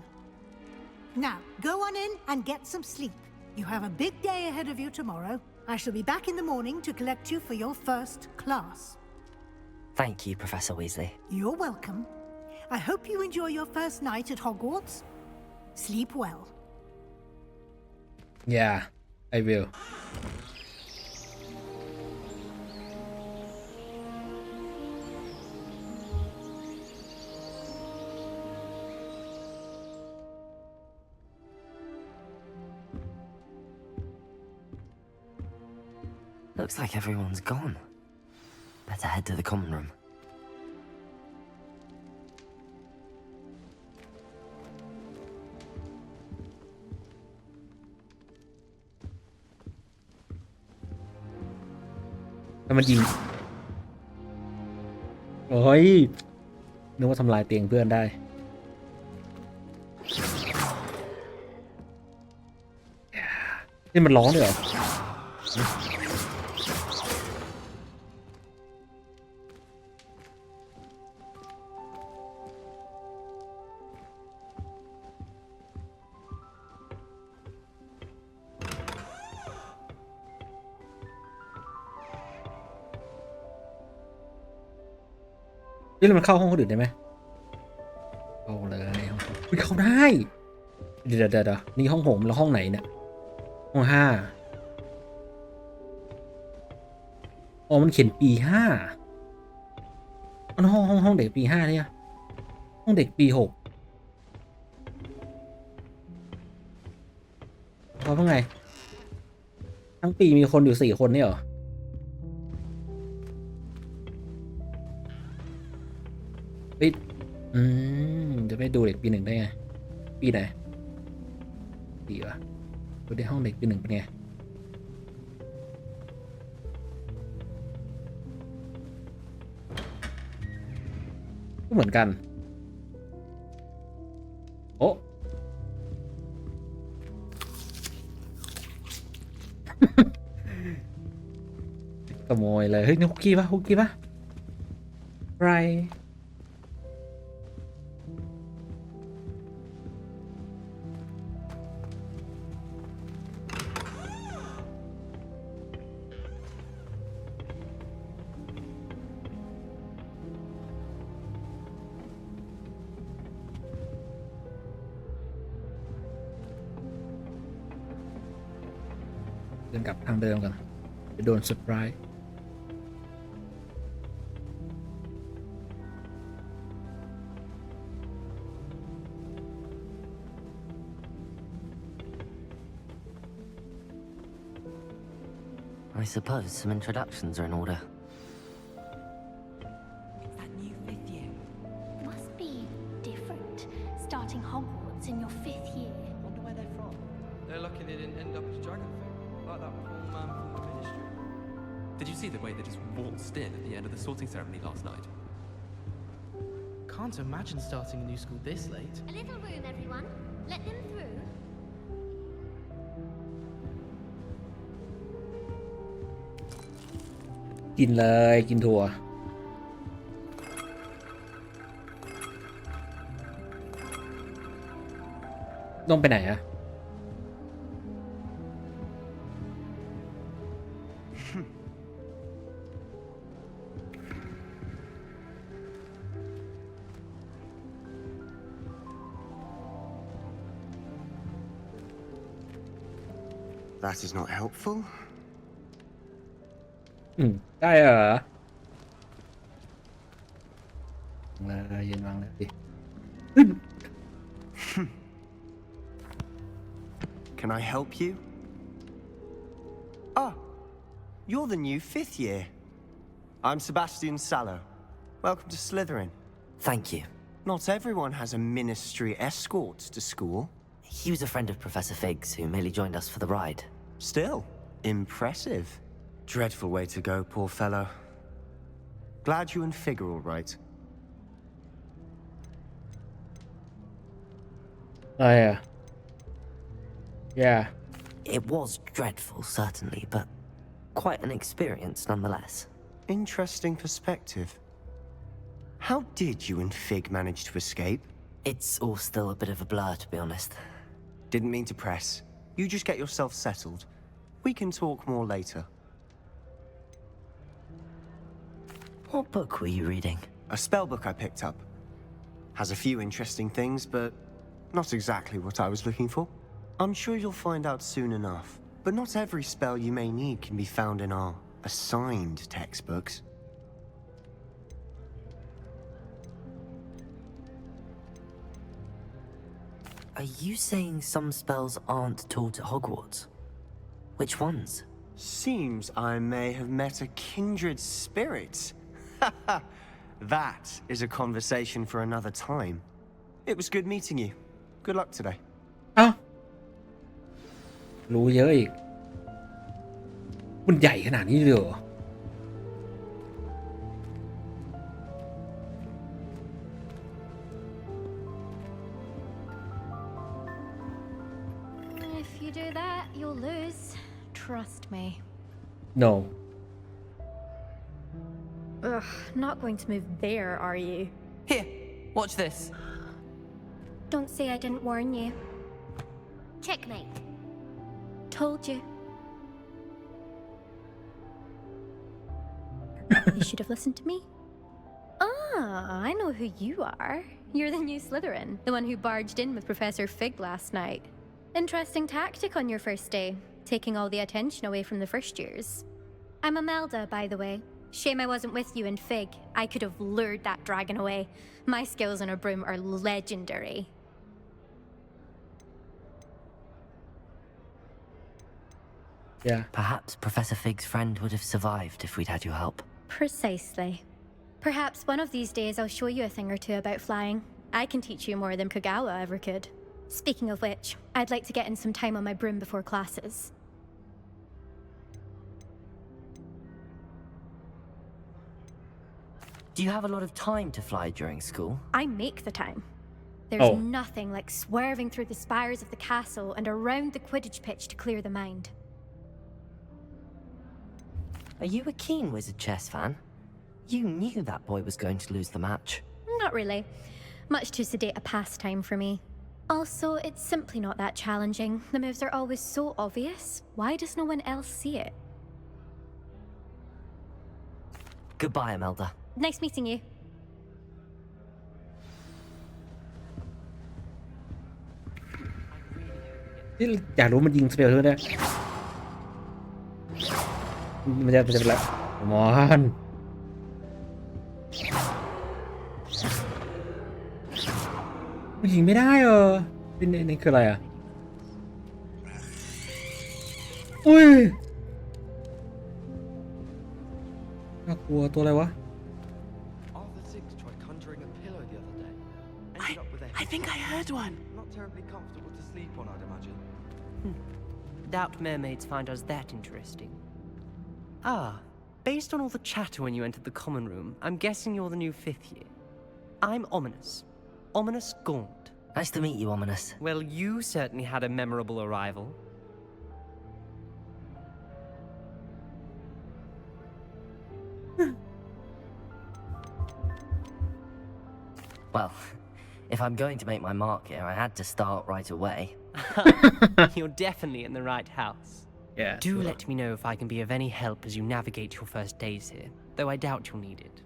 Now, go on in and get some sleep. You have a big day ahead of you tomorrow. I shall be back in the morning to collect you for your first class. Thank you, Professor Weasley. You're welcome. I hope you enjoy your first night at Hogwarts. Sleep well. Yeah I will Looks like everyone's gone. Better head to the common room. Saoมันยิงโอ้ยนึกว่าทำลายเตียงเพื่อนได้นี่มันร้องด้วยเหรอนี่มันเข้าห้องคนอื่นได้ไหมเข้าเลยเข้าได้เดี๋ยวนี่ห้องผมแล้วห้องไหนเนี่ยห้อง5อ๋อมันเขียนปี5มันห้องเด็กปี5เนี่ยห้องเด็กปี6เพราะว่าไงทั้งปีมีคนอยู่4คนเนี่ยเหรอเฮ้ยจะไปดูเด็กปี1ได้ไงปีไหนปีวะดูในห้องเด็กปี1เป็นไงก็เหมือนกันโอ้ขโมยเลยเฮ้ยนี่คุกกี้ปะไร ดินกลับทางเดิมกันไปโดนเซอร์ไพรส์ I suppose some introductions are in order. It's that new 5th year. Must be different, starting Hogwarts in your 5th year. Wonder where they're from. They're lucky they didn't end up as dragon thing, like that poor man from the ministry. Did you see the way they just waltzed in at the end of the sorting ceremony last night? Can't imagine starting a new school this late. A little room, everyone. Let them through. กินเลยกินถั่วต้องไปไหนอะ That is not helpful. ได้เหรอเลยยืนวางเลยดิ Can I help you? Ah, you're the new 5th year. I'm Sebastian Sallow. Welcome to Slytherin. Thank you. Not everyone has a ministry escort to school. He was a friend of Professor Fig's who merely joined us for the ride. Still, impressive. Dreadful way to go, poor fellow. Glad you and Fig are all right. อะไรอ่ะ yeah It was dreadful, certainly, but quite an experience nonetheless. Interesting perspective. How did you and Fig manage to escape? It's all still a bit of a blur, to be honest. Didn't mean to press. You just get yourself settled. We can talk more later. What book were you reading? A spell book I picked up. Has a few interesting things, but not exactly what I was looking for. I'm sure you'll find out soon enough. But not every spell you may need can be found in our assigned textbooks. Are you saying some spells aren't taught at Hogwarts? Which ones? Seems I may have met a kindred spirit. That is a conversation for another time. It was good meeting you. Good luck today. เอ้ารู้เยอะอีกมันใหญ่ขนาดนี้เลยเหรอ If you do that, you'll lose. Trust me. no Ugh, not going to move there, are you? Here, watch this. Don't say I didn't warn you. Checkmate. Told you. You should have listened to me. Ah, I know who you are. You're the new Slytherin, the one who barged in with Professor Fig last night. Interesting tactic on your first day, taking all the attention away from the first years. I'm Imelda, by the way. Shame I wasn't with you in Fig. I could have lured that dragon away. My skills on a broom are legendary. yeah Perhaps Professor Fig's friend would have survived if we'd had your help. Precisely. Perhaps one of these days I'll show you a thing or two about flying. I can teach you more than Kagawa ever could. Speaking of which, I'd like to get in some time on my broom before classes. Do you have a lot of time to fly during school? I make the time. There's Oh. nothing like swerving through the spires of the castle and around the Quidditch pitch to clear the mind. Are you a keen Wizard chess fan? You knew that boy was going to lose the match. Not really. Much too sedate a pastime for me. Also, it's simply not that challenging. The moves are always so obvious. Why does no one else see it? Goodbye, Imelda. Nice meeting you. นี่อยากรู้มันยิงสเปลเธอได้ มันจะเป็นอะไรมอนผู้หญิงไม่ได้เหรอนี่คืออะไรอ่ะอุ้ยน่ากลัวตัวอะไรวะ Arthur Six tried conjuring a pillow the other day. Ended up with a I think I heard one. Not terribly comfortable to sleep on, I'd imagine. Doubt mermaids find us that interesting. Ah, based on all the chatter when you entered the common room, I'm guessing you're the new 5th year. I'm Ominous. Ominous Gaunt. Nice to meet you, Ominous. Well, you certainly had a memorable arrival. Well, if I'm going to make my mark here, I had to start right away. You're definitely in the right house. Yeah. Do let me know if I can be of any help as you navigate your first days here, though I doubt you'll need it.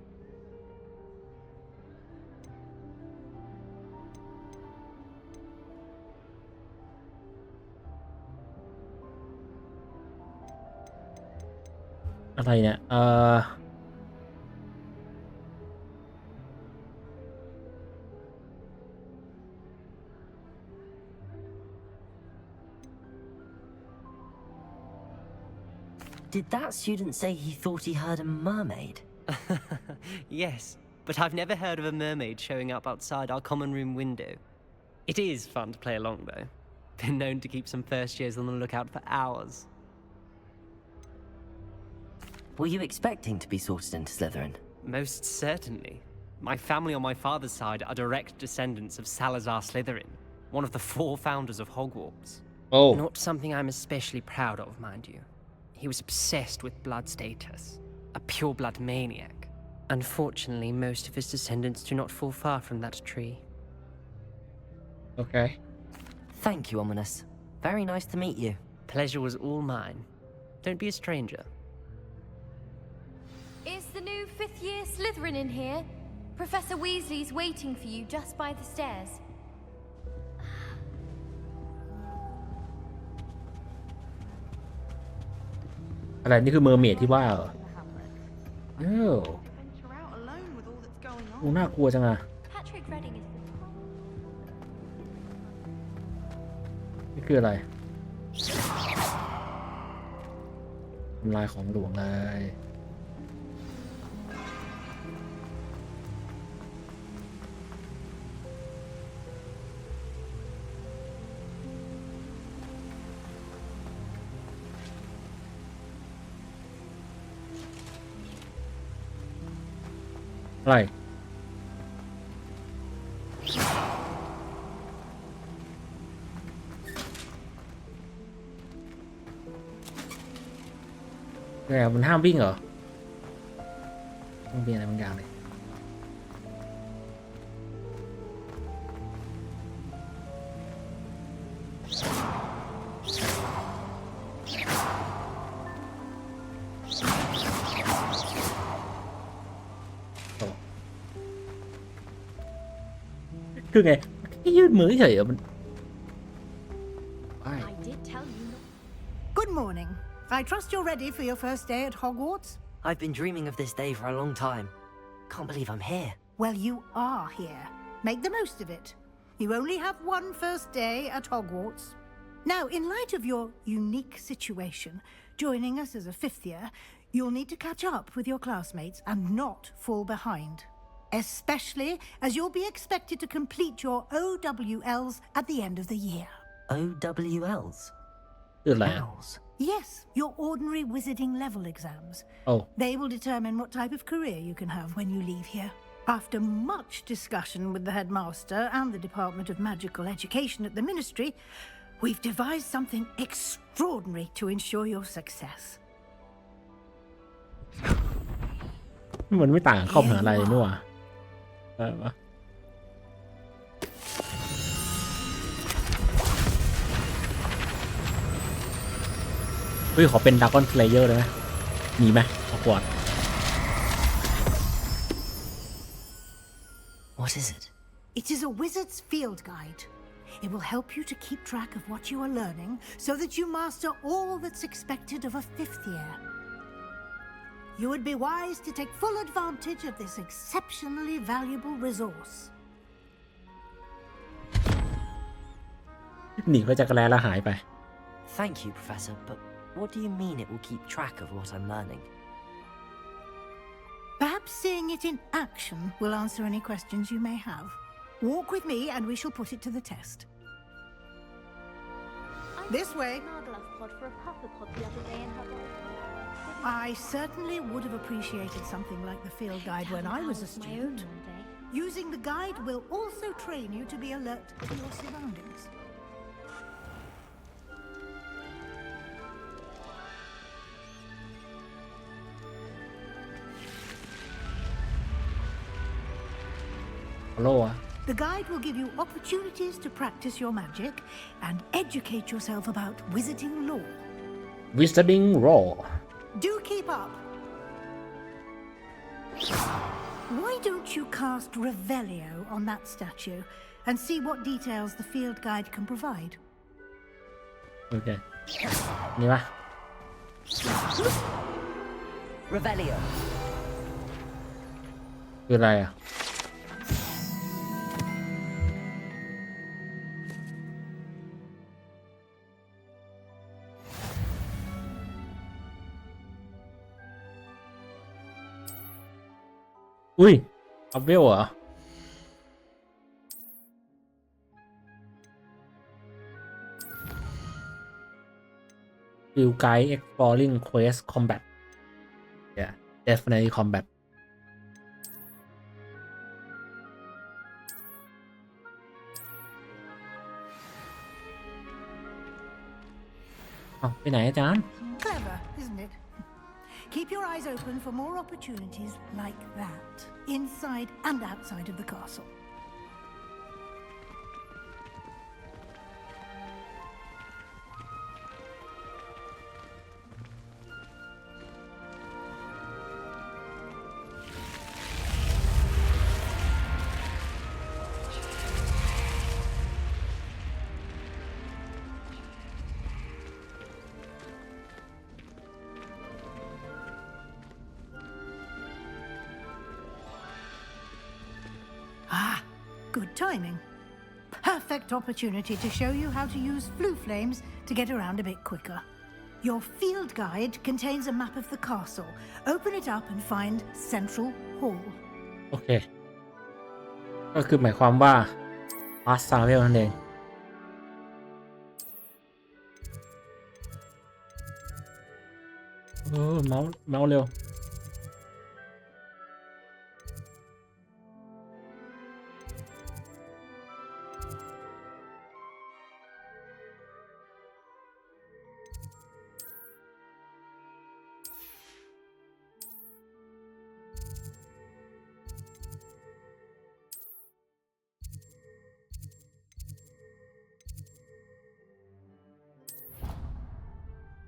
อะไรเนี่ยDid that student say he thought he heard a mermaid? Yes, but I've never heard of a mermaid showing up outside our common room window. It is fun to play along, though. Been known to keep some first years on the lookout for hours. Were you expecting to be sorted into Slytherin? Most certainly. My family on my father's side are direct descendants of Salazar Slytherin, one of the 4 founders of Hogwarts. Oh. Not something I'm especially proud of, mind you. He was obsessed with blood status, a pure-blood maniac. Unfortunately, most of his descendants do not fall far from that tree. Okay. Thank you, Ominous. Very nice to meet you. Pleasure was all mine. Don't be a stranger. Is the new 5th year Slytherin in here? Professor Weasley's waiting for you just by the stairs. อะไรนี่คือเมอร์เมดที่ว่าเหรอโอ้โหน่ากลัวจังอะ Patrick Redding is นี่คืออะไรทำลายของหลวงเลย อะไรมันห้ามวิ่งเหรอต้องมีอะไรบางอย่างเลยคือไงแค่ยืดมือเฉยๆมัน I did tell you. Good morning. I trust you're ready for your first day at Hogwarts? I've been dreaming of this day for a long time. Can't believe I'm here. Well, you are here. Make the most of it. You only have one first day at Hogwarts. Now, in light of your unique situation, joining us as a 5th year, you'll need to catch up with your classmates and not fall behind. Especially as you'll be expected to complete your OWLs at the end of the year. OWLs? Owls. Yes, your ordinary wizarding level exams. Oh. They will determine what type of career you can have when you leave here. After much discussion with the headmaster and the Department of Magical Education at the Ministry, we've devised something extraordinary to ensure your success. มันไม่ต่างเข้ามหาลัยนี่หว่าเฮ้ยขอเป็นดราก้อนสเลเยอร์ได้ไหมมีไหมขอกด What is it? It is a wizard's field guide. It will help you to keep track of what you are learning so that you master all that's expected of a 5th year. you would be wise to take full advantage of this exceptionally valuable resource. หนีไปจากแกลแล้วหายไป Thank you, Professor, but what do you mean it will keep track of what I'm learning? Perhaps seeing it in action will answer any questions you may have. Walk with me and we shall put it to the test. This way. I certainly would have appreciated something like the field guide when I was a student. Using the guide will also train you to be alert to your surroundings. The guide will give you opportunities to practice your magic and educate yourself about wizarding lore. Wizarding lore. Do keep up. Why don't you cast Revelio on that statue and see what details the field guide can provide? Okay. นี่ปะ Revelio. คืออะไรอ่ะอุ้ยอัพเวลเหรอField Guide Exploring Quest Combat Yeah definitely combat ไปไหนอาจารย์ Clever, isn't it? Keep your eyes open for more opportunities like that, inside and outside of the castle. Good timing. Perfect opportunity to show you how to use flue flames to get around a bit quicker. Your field guide contains a map of the castle. Open it up and find Central Hall. โอเค ก็คือหมายความว่า Fast Travel นั่นเองเมาส์เร็ว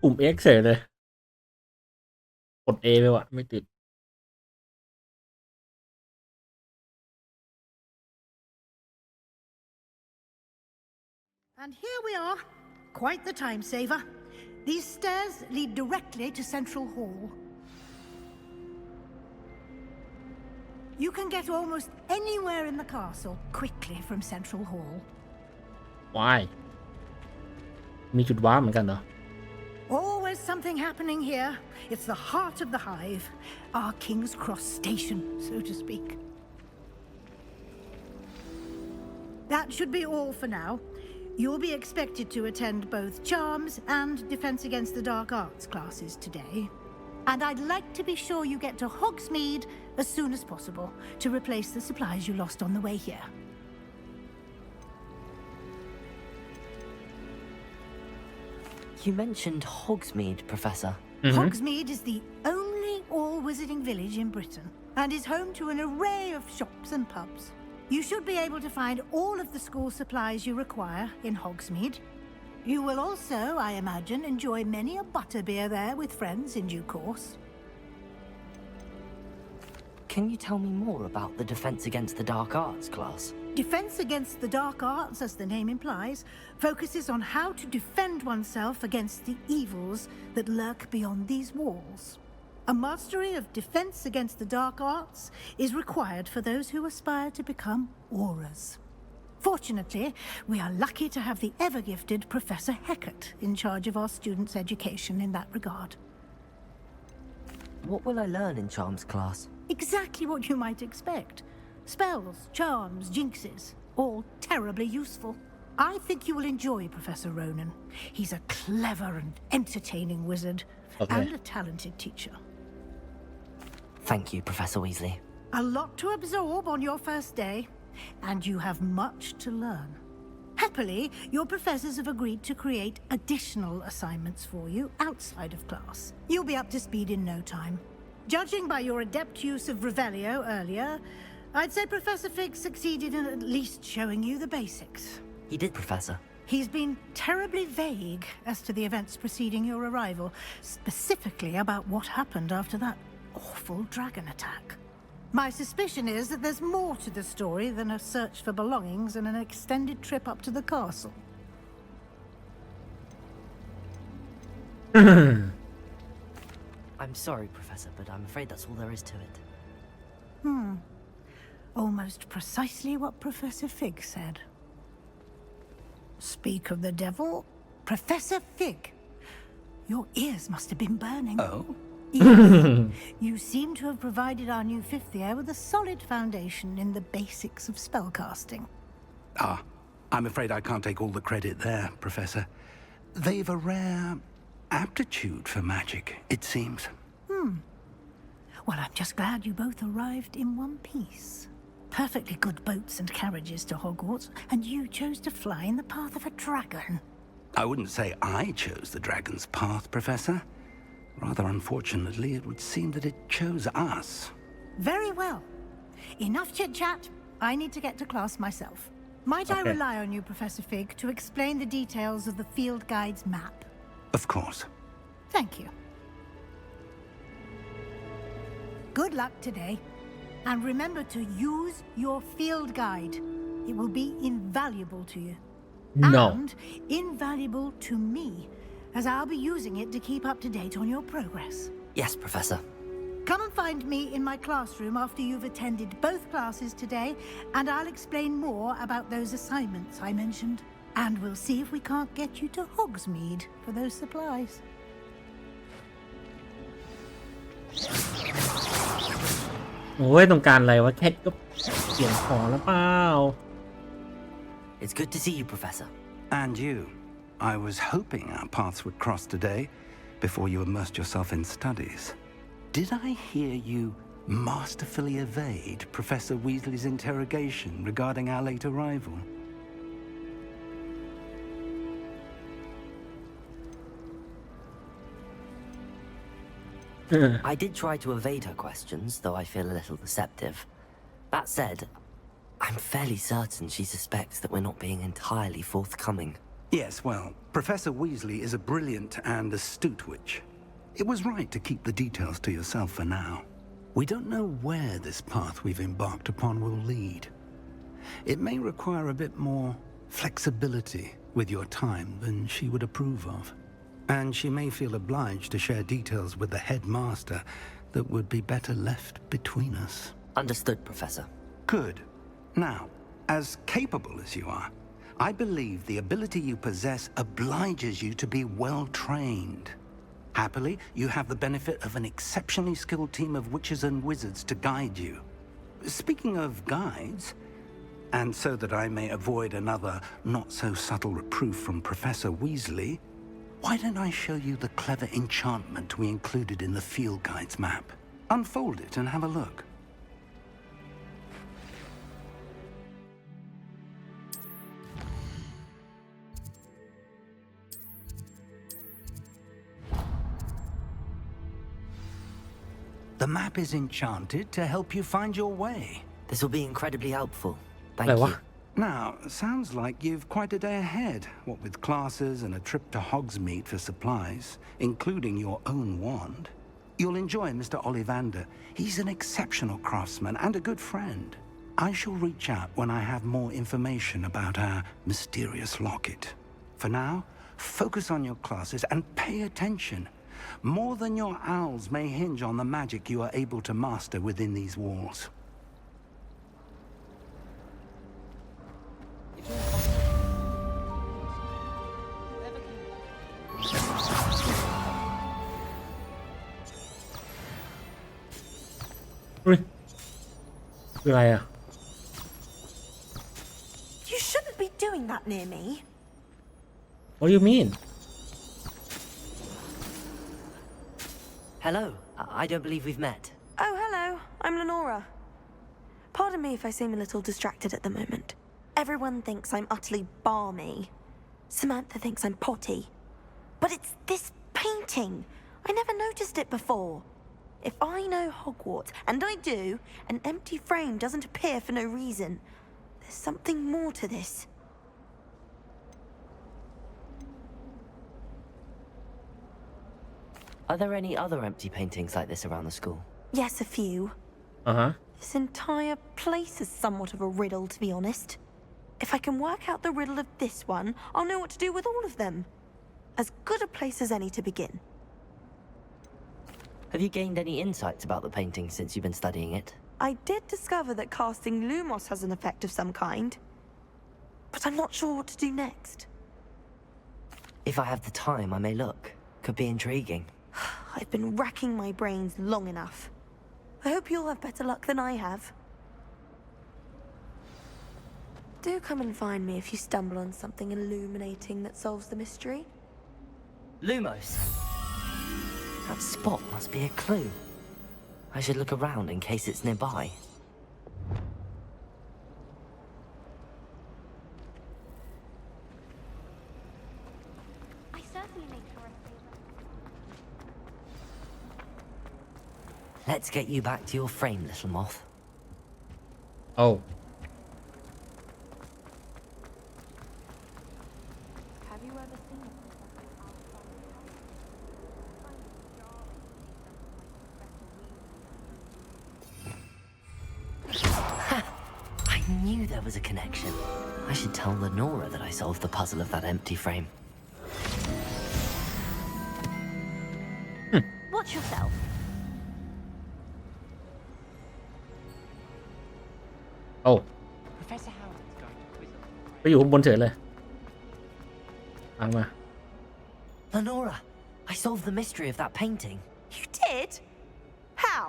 ปุ่ม X เฉยเลยกด A ไปว่ะไม่ติด And here we are. Quite the time saver. These stairs lead directly to Central Hall. You can get almost anywhere in the castle quickly from Central Hall. Why มีจุดว้าร์ปเหมือนกันเหรอAlways something happening here. It's the heart of the hive, our King's Cross station, so to speak. That should be all for now. You'll be expected to attend both Charms and Defense Against the Dark Arts classes today. And I'd like to be sure you get to Hogsmeade as soon as possible to replace the supplies you lost on the way here. You mentioned Hogsmeade, Professor. Hogsmeade is the only all-wizarding village in Britain and is home to an array of shops and pubs. You should be able to find all of the school supplies you require in Hogsmeade. You will also, I imagine, enjoy many a butterbeer there with friends in due course. Can you tell me more about the Defense Against the Dark Arts class? Defense Against the Dark Arts, as the name implies, focuses on how to defend oneself against the evils that lurk beyond these walls. A mastery of defense against the dark arts is required for those who aspire to become auras. Fortunately, we are lucky to have the ever-gifted Professor Heckert in charge of our students' education in that regard. What will I learn in Charms class? Exactly what you might expect. Spells, charms, jinxes, all terribly useful. I think you will enjoy Professor Ronan. He's a clever and entertaining wizard, and a talented teacher. Thank you, Professor Weasley. A lot to absorb on your first day, and you have much to learn. Happily, your professors have agreed to create additional assignments for you outside of class. You'll be up to speed in no time. Judging by your adept use of Revelio earlier, I'd say Professor Fig succeeded in at least showing you the basics. He did, Professor. He's been terribly vague as to the events preceding your arrival, specifically about what happened after that awful dragon attack. My suspicion is that there's more to the story than a search for belongings and an extended trip up to the castle. I'm sorry, Professor, but I'm afraid that's all there is to it. Almost precisely what Professor Fig said. Speak of the devil, Professor Fig. Your ears must have been burning. Oh? Yes. You seem to have provided our new fifth year with a solid foundation in the basics of spellcasting. Ah, I'm afraid I can't take all the credit there, Professor. They've a rare aptitude for magic, it seems. Well, I'm just glad you both arrived in one piece. Perfectly good boats and carriages to Hogwarts, and you chose to fly in the path of a dragon. I wouldn't say I chose the dragon's path, Professor. Rather unfortunately, it would seem that it chose us. Very well. Enough chit-chat. I need to get to class myself. Might I rely on you, Professor Fig, to explain the details of the field guide's map? Of course. Thank you. Good luck today. And remember to use your field guide. It will be invaluable to you. No. And invaluable to me, as I'll be using it to keep up to date on your progress. Yes, Professor. Come and find me in my classroom after you've attended both classes today, and I'll explain more about those assignments I mentioned. And we'll see if we can't get you to Hogsmeade for those supplies. โอ้ยต้องการอะไรวะแค่ก็เขียนขอแล้วเปล่า It's good to see you, Professor. And you. I was hoping our paths would cross today, before you immersed yourself in studies. Did I hear you masterfully evade Professor Weasley's interrogation regarding our late arrival? I did try to evade her questions, though I feel a little deceptive. That said, I'm fairly certain she suspects that we're not being entirely forthcoming. Yes, well, Professor Weasley is a brilliant and astute witch. It was right to keep the details to yourself for now. We don't know where this path we've embarked upon will lead. It may require a bit more flexibility with your time than she would approve of. And she may feel obliged to share details with the headmaster that would be better left between us. Understood, Professor. Good. Now, as capable as you are, I believe the ability you possess obliges you to be well trained. Happily, you have the benefit of an exceptionally skilled team of witches and wizards to guide you. Speaking of guides, and so that I may avoid another not-so-subtle reproof from Professor Weasley, why don't I show you the clever enchantment we included in the field guide's map? Unfold it and have a look. The map is enchanted to help you find your way. This will be incredibly helpful. Thank you. Now, sounds like you've quite a day ahead, what with classes and a trip to Hogsmeade for supplies, including your own wand. You'll enjoy Mr. Ollivander. He's an exceptional craftsman and a good friend. I shall reach out when I have more information about our mysterious locket. For now, focus on your classes and pay attention. More than your owls may hinge on the magic you are able to master within these walls. You shouldn't be doing that near me. What do you mean? Hello. I don't believe we've met. Oh, hello. I'm Lenora. Pardon me if I seem a little distracted at the moment. Everyone thinks I'm utterly balmy. Samantha thinks I'm potty. But it's this painting. I never noticed it before. If I know Hogwarts, and I do, an empty frame doesn't appear for no reason. There's something more to this. Are there any other empty paintings like this around the school? Yes, a few. This entire place is somewhat of a riddle, to be honest. If I can work out the riddle of this one, I'll know what to do with all of them. As good a place as any to begin. Have you gained any insights about the painting since you've been studying it? I did discover that casting Lumos has an effect of some kind. But I'm not sure what to do next. If I have the time, I may look. Could be intriguing. I've been racking my brains long enough. I hope you'll have better luck than I have. Do come and find me if you stumble on something illuminating that solves the mystery. Lumos. That spot must be a clue. I should look around in case it's nearby. I certainly make her a favor. Let's get you back to your frame, little moth. Oh. Have you ever seen it? I knew there was a connection. I should tell Lenora that I solved the puzzle of that empty frame. Watch yourself. Oh. Professor Howard's going to quiz us. ไปอยู่ข้างบนเฉยเลยฟังมา Lenora, I solved the mystery of that painting. You did? How?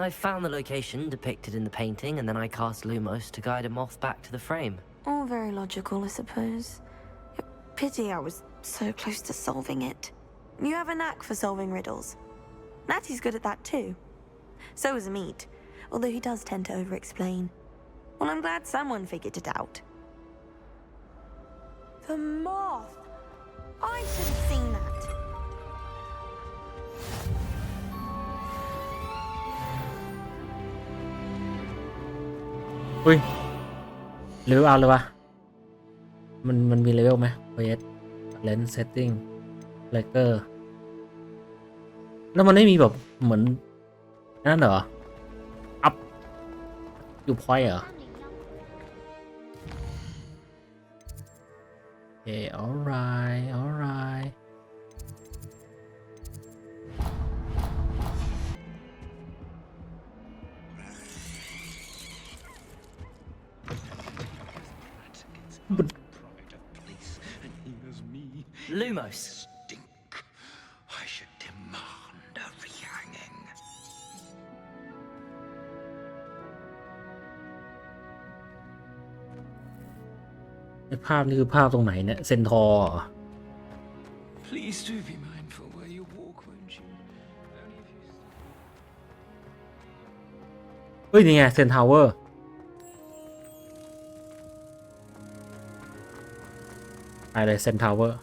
I found the location depicted in the painting, and then I cast Lumos to guide a moth back to the frame. All very logical, I suppose. Pity I was so close to solving it. You have a knack for solving riddles. Natty's good at that too. So is Amit, although he does tend to over-explain. Well, I'm glad someone figured it out. The moth! I should have seen that. อุ้ยเลเวลอัพเลยวะมันมีเลเวลไหมเควสเลนส์เซตติ้งเลเกอร์แล้วมันไม่มีแบบเหมือนนั่นเหรออัพอยู่พอยต์เหรอโอเค alright มัน Lumos. I should demand a rehanging. ไอ้ภาพนี่คือภาพตรงไหนเนี่ยเซนทอร์ Please do be mindful where you walk, won't you? Only if you... เฮ้ยนี่ไงเซนทาวเวอร์อะไรเซนทาวเวอร์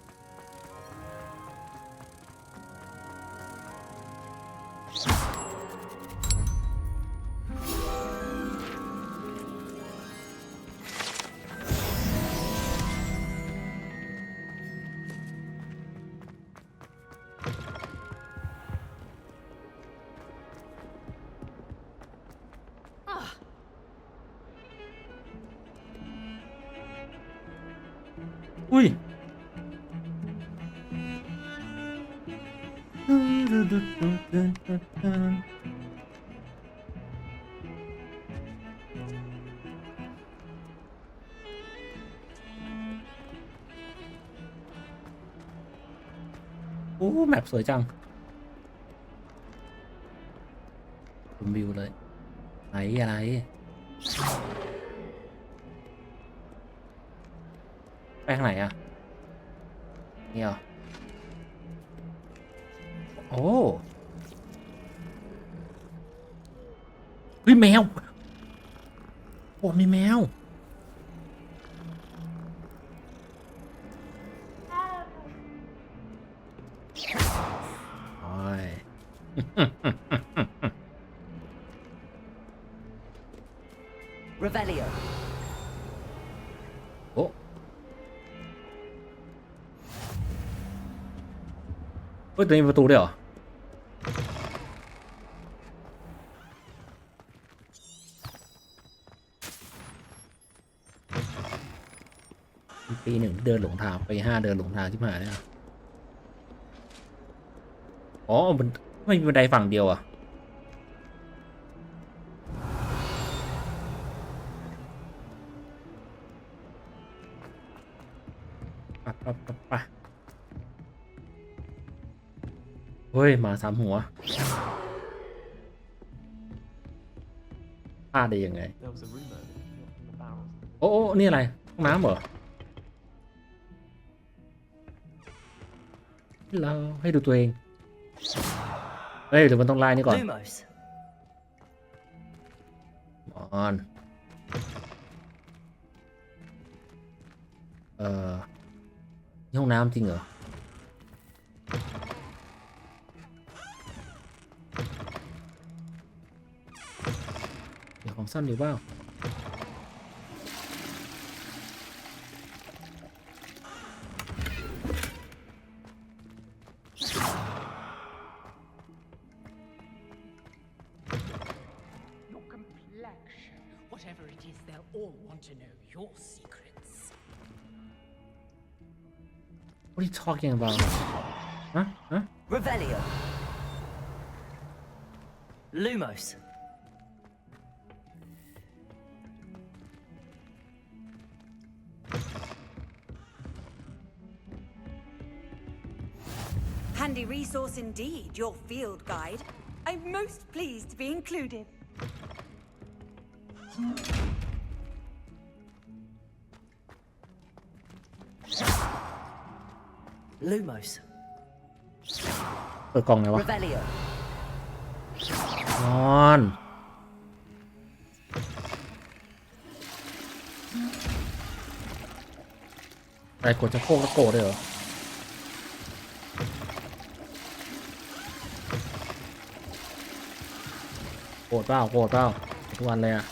อุ้ย โอ้แมปสวยจังชมวิวเลยไหนอะไรไปทางไหนอ่ะนี่เหรอโอ้เฮ้ยแมวโอ้มีแมวโอ้ย Revelio. โอ้เฮ้ยตัวนี้มีประตูด้วยเหรอปีหนึ่งเดินหลงทางไปห้าเดินหลงทางที่ผ่านเนี่ยอ๋อมันไม่มีบันไดฝั่งเดียวอ่ะไปเฮ้ยหมาสามหัวพลาดได้ยังไง There was a rumor in the barrels. โอ้นี่อะไรห้องน้ำเหรอเราให้ดูตัวเองเฮ้ยหรือมันต้องไล่นี่ก่อน Lumos. ออนนี่ห้องน้ำจริงเหรอเดี๋ยวของซ่อนอยู่เปล่าWhatever it is, they'll all want to know your secrets. What are you talking about? Huh? Revelio. Lumos. Handy resource indeed, your field guide. I'm most pleased to be included. Lumos. เปิดกล่องไงวะ Revelio. นอนอะไรกดจะโคกแล้วโกรธเลยเหรอโกรธเปล่าทุกวันเลยอ่ะ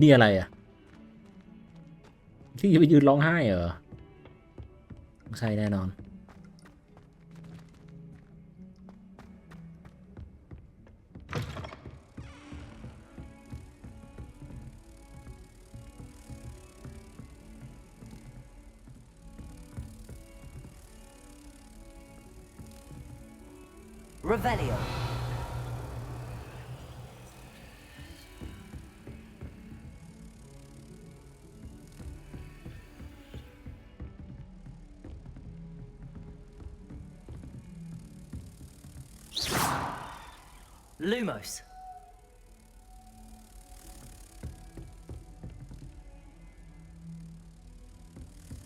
นี่อะไรอ่ะที่ไปยืนร้องไห้เหรอใช่แน่นอน Revelio. Lumos.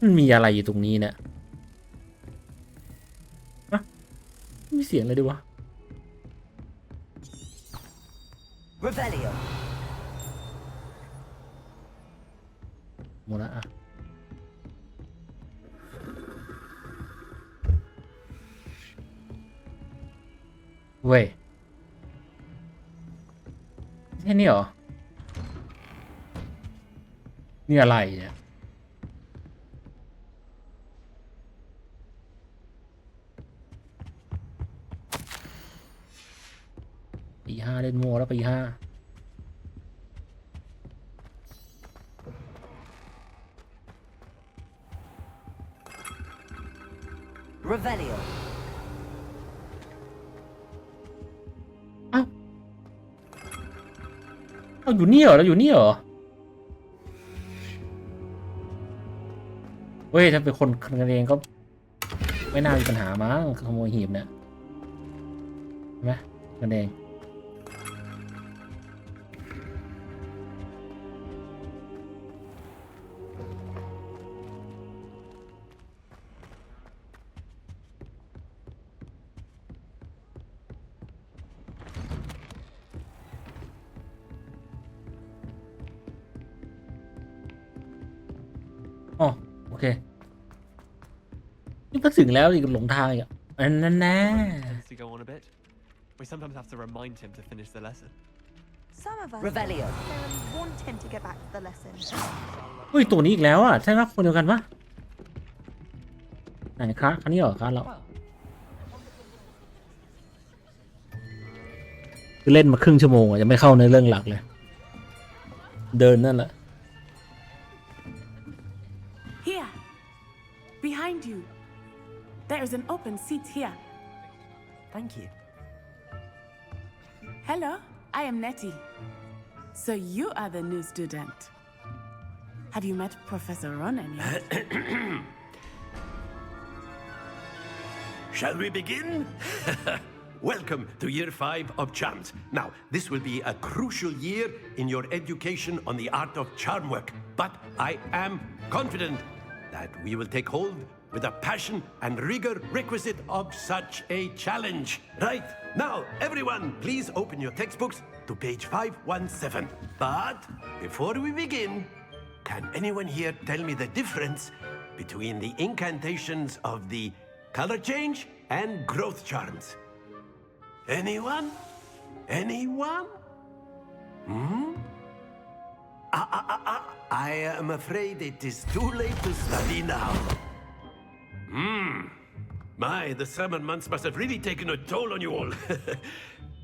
มันมีอะไรอยู่ตรงนี้เนี่ยอะมีเสียงอะไรด้วยวะ Revelio. หมดละอ่ะเว้ยแค่นี้เหรอนี่อะไรเนี่ยปีห้าเล่นโม่แล้วปีห้า Revelio. เอาอยู่นี่เหรอเราอยู่นี่เหรอเว้ยถ้าเป็นคนกันเองก็ไม่น่ามีปัญหามั้งขโมยหีบเนี่ยใช่ไหมกันเองอ๋อโอเคนี่ก็ถึงแล้วอีกหลงทางอีกอันนั้นนะ To go on a bit. We sometimes have to remind him to finish the lesson. Some of us Revelio. want him to get back to the lesson. เฮ้ยตัวนี้อีกแล้วอ่ะใช่ไหมคนเดียวกันปะไหนคะคันนี้เหรอคะเราคือเล่นมาครึ่งชั่วโมงอ่ะยังไม่เข้าในเรื่องหลักเลยเดินนั่นแหละ Here, behind you. There is an open seat here. Thank you. Hello, I am Nettie. So you are the new student. Have you met Professor Ronan yet? Shall we begin? Welcome to Year 5 of Charms. Now, this will be a crucial year in your education on the art of charm work. But I am confident that we will take hold with the passion and rigor requisite of such a challenge. Right, now, everyone, please open your textbooks to page 517. But before we begin, can anyone here tell me the difference between the incantations of the color change and growth charms? Anyone? Anyone? I am afraid it is too late to study now. My, the summer months must have really taken a toll on you all.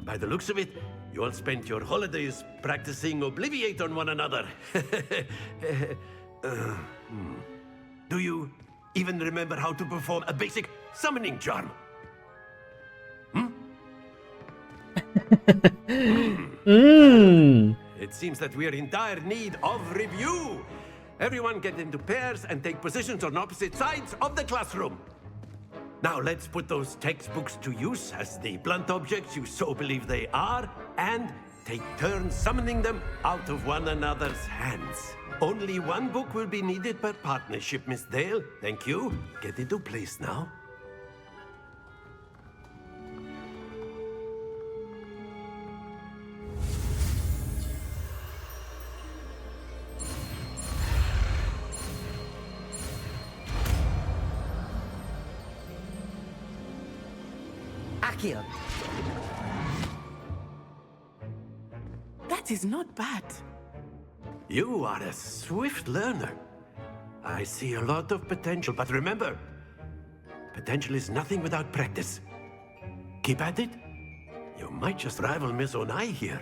By the looks of it, you all spent your holidays practicing Obliviate on one another. Do you even remember how to perform a basic summoning charm? It seems that we are in dire need of review. Everyone get into pairs and take positions on opposite sides of the classroom. Now let's put those textbooks to use as the blunt objects you so believe they are, and take turns summoning them out of one another's hands. Only one book will be needed per partnership, Miss Dale. Thank you. Get into place now. Accio. That is not bad. You are a swift learner. I see a lot of potential, but remember, potential is nothing without practice. Keep at it. You might just rival Miss Onai here.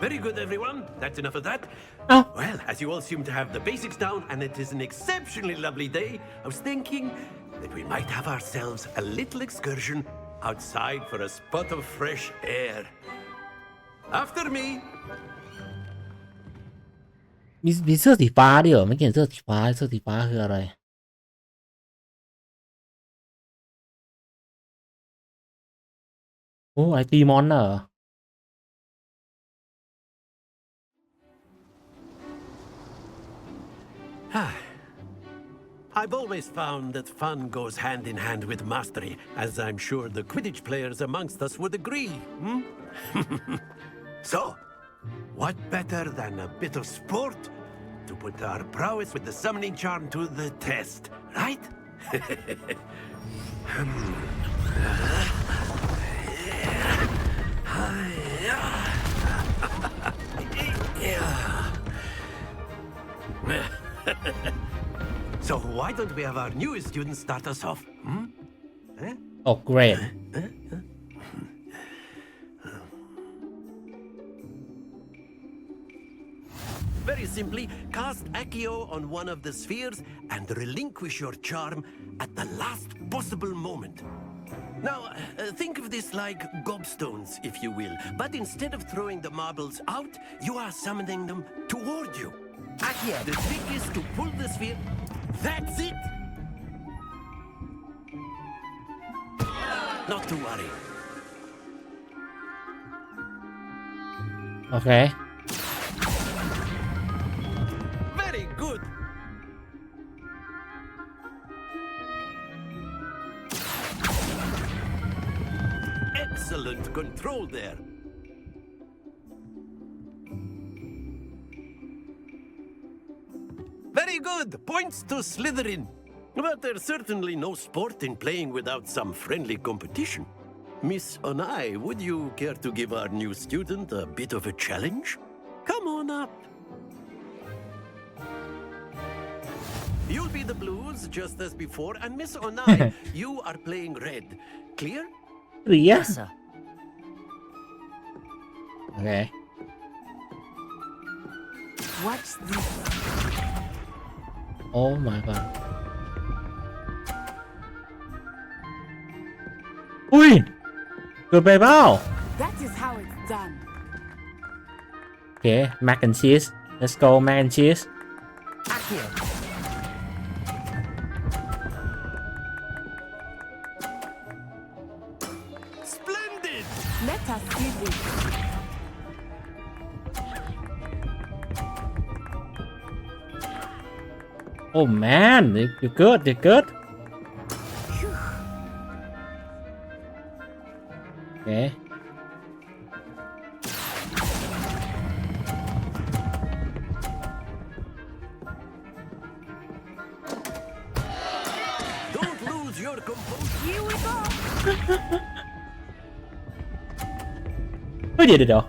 Very good, everyone. That's enough of that. Well, as you all seem to have the basics down, and it is an exceptionally lovely day, I was thinking that we might have ourselves a little excursion outside for a spot of fresh air. After me. มีเสื้อสีฟ้าด้วยเหรอไม่เห็นเสื้อสีฟ้าคืออะไรโอ้ไอตีมอนเหรอ I've always found that fun goes hand in hand with mastery, as I'm sure the Quidditch players amongst us would agree. So, what better than a bit of sport to put our prowess with the summoning charm to the test, right? So why don't we have our newest student start us off? Oh, great. Very simply, cast Accio on one of the spheres and relinquish your charm at the last possible moment. Now, think of this like gobstones, if you will, but instead of throwing the marbles out, you are summoning them toward you. Accio. The trick is to pull the sphere. That's it! Not to worry. Okay. Very good. Excellent control there. Very good. Points to Slytherin. But there's certainly no sport in playing without some friendly competition. Miss Onai, would you care to give our new student a bit of a challenge? Come on up. You'll be the blues just as before, and Miss Onai, you are playing red. Clear? Yes, sir. Okay. Watch this. Oh my god. อุ้ยเกิดไปเปล่า That is how it's done. Okay, mac and cheese. Let's go, mac and cheese. Accio. Splendid! Let us see this. Oh man, you're good, you're good. Okay. Don't lose your composure. Here we go. เฮ้ยเดี๋ยว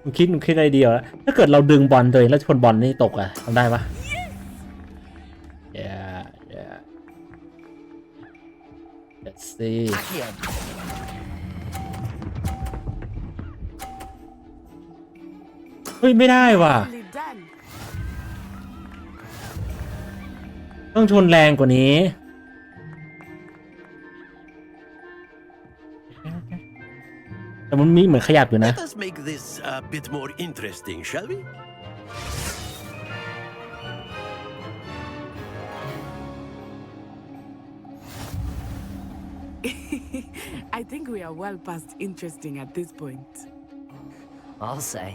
มึงคิดอะไรเดียวแล้วถ้าเกิดเราดึงบอลตัวเองแล้วชนบอลนี่ตกอ่ะทำได้ปะ Yeah Let's see Accio. เฮ้ยไม่ได้ว่ะ Nicely done. ต้องชนแรงกว่านี้แต่มันมีเหมือนขยับอยู่นะ Let us make this a bit more interesting, shall we? I think we are well past interesting at this point. I'll say.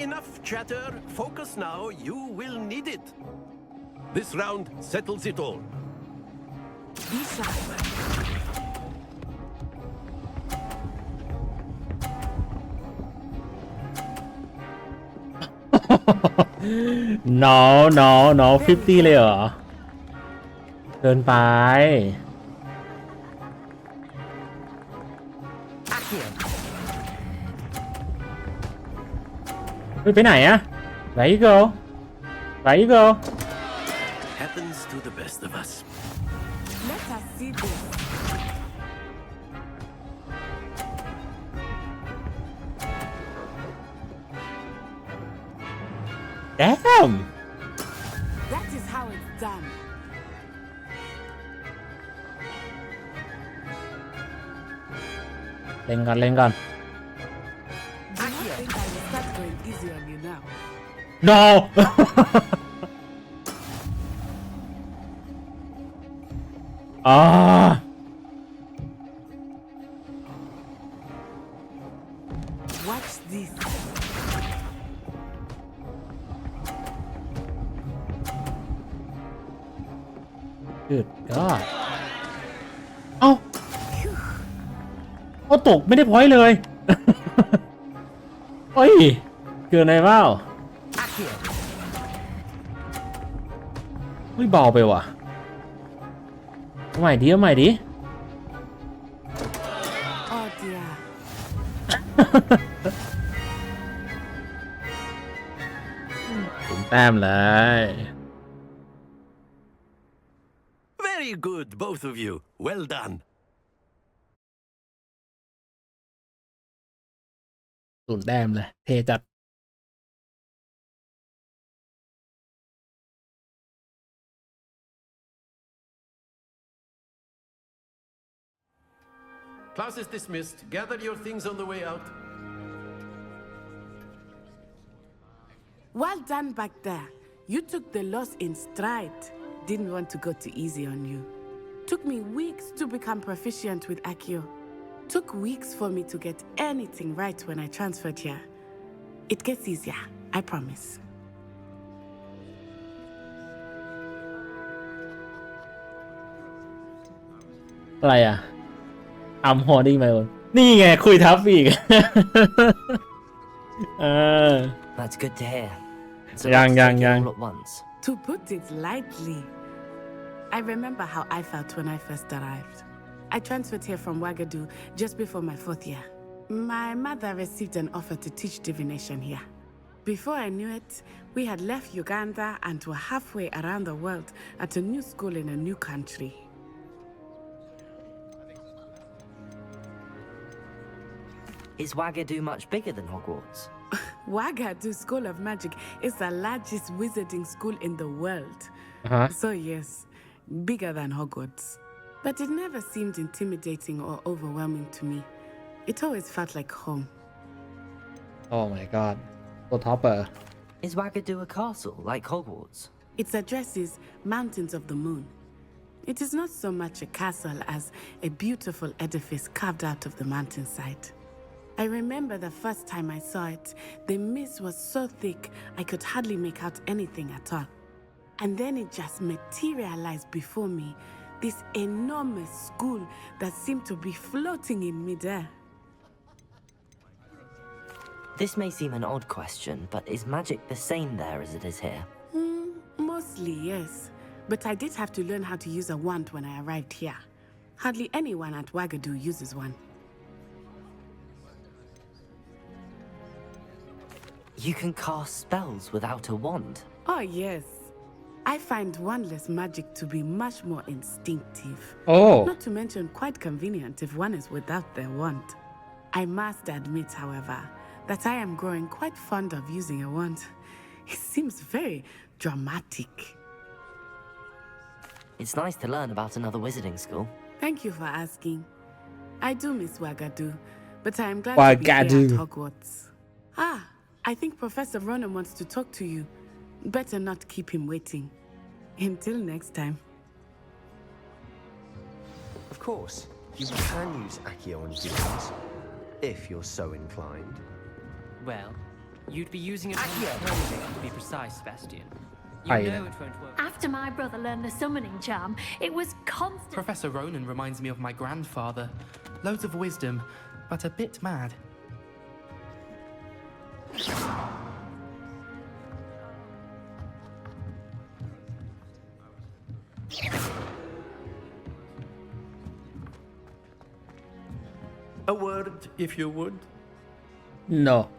Enough chatter. Focus now. You will need it. This round settles it all. Be sharp. no 50เลยเหรอเกินไป Accio. เฮ้ยไปไหนอะ Where you go Where you go Happens to the best of us. Let us see this. Damn That is how it's done. เล่นก่อน I think I will start going easy on you now. No อ่า Watch this. Good God เอ้าตกไม่ได้พอยต์เลย เฮ้ยเกินอะไรเปล่า Accio. เฮ้ยเบาไปว่ะเอาใหม่ดิ Oh dear. ถึงแต้มเลย Very good, both of you. Well done. 0 แต้มเลยเทจัด Class is dismissed. Gather your things on the way out. Well done back there. You took the loss in stride. Didn't want to go too easy on you. Took me weeks to become proficient with Accio. Took weeks for me to get anything right when I transferred here. It gets easier, I promise. อะไรอ่ะอัมฮอร์ดิ้งไปเลยนี่ไงคุยทับอีก That's good to hear. So ยัง let's ยัง take it ยัง all at once. To put it lightly, I remember how I felt when I first arrived. I transferred here from Wagadu just before my 4th year. My mother received an offer to teach divination here. Before I knew it, we had left Uganda and were halfway around the world at a new school in a new country. Is Wagadu much bigger than Hogwarts? Wagadu School of Magic is the largest wizarding school in the world. So yes, bigger than Hogwarts. But it never seemed intimidating or overwhelming to me. It always felt like home. Oh my god ตัวท็อปเปอร์ Is Wagadu a castle like Hogwarts? Its address is Mountains of the Moon. It is not so much a castle as a beautiful edifice carved out of the mountainside. I remember the first time I saw it, the mist was so thick I could hardly make out anything at all. And then it just materialized before me, this enormous school that seemed to be floating in midair. This may seem an odd question, but is magic the same there as it is here? Mostly, yes. But I did have to learn how to use a wand when I arrived here. Hardly anyone at Wagadu uses one. You can cast spells without a wand? Oh, yes. I find wandless magic to be much more instinctive. Oh. Not to mention quite convenient if one is without their wand. I must admit, however, that I am growing quite fond of using a wand. It seems very dramatic. It's nice to learn about another wizarding school. Thank you for asking. I do miss Wagadu, but I am glad to be here at Hogwarts. I think Professor Ronan wants to talk to you. Better not keep him waiting. Until next time. Of course, you can use Accio on humans, if you're so inclined. Well, you'd be using it on to be precise, Sebastian. You know it won't work. After my brother learned the summoning charm, it was constant. Professor Ronan reminds me of my grandfather. Loads of wisdom, but a bit mad. A word, if you would. No.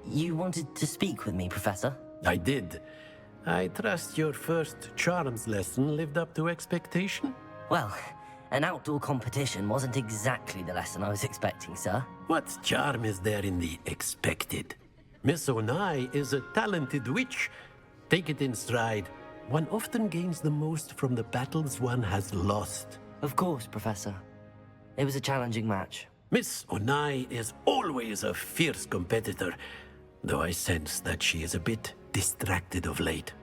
You wanted to speak with me, Professor? I did. I trust your first charms lesson lived up to expectation? Well, an outdoor competition wasn't exactly the lesson I was expecting, sir. What charm is there in the expected? Miss Onai is a talented witch. Take it in stride. One often gains the most from the battles one has lost. Of course, Professor. It was a challenging match. Miss Onai is always a fierce competitor, though I sense that she is a bit distracted of late.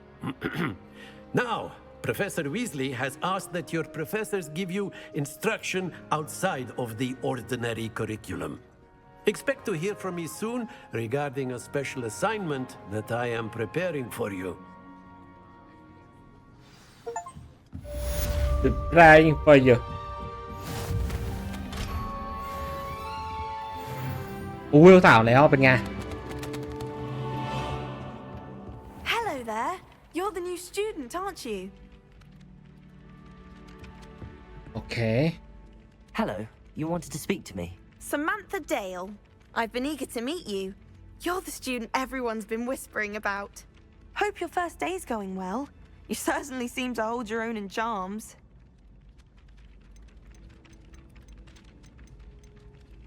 Now, Professor Weasley has asked that your professors give you instruction outside of the ordinary curriculum. Expect to hear from me soon regarding a special assignment that I am preparing for you. Trying for you. อู้ลูกสาวแล้วเป็นไง Hello there. You're the new student, aren't you? Okay. Hello. You wanted to speak to me? Samantha Dale. I've been eager to meet you. You're the student everyone's been whispering about. Hope your first day's going well. You certainly seem to hold your own in charms.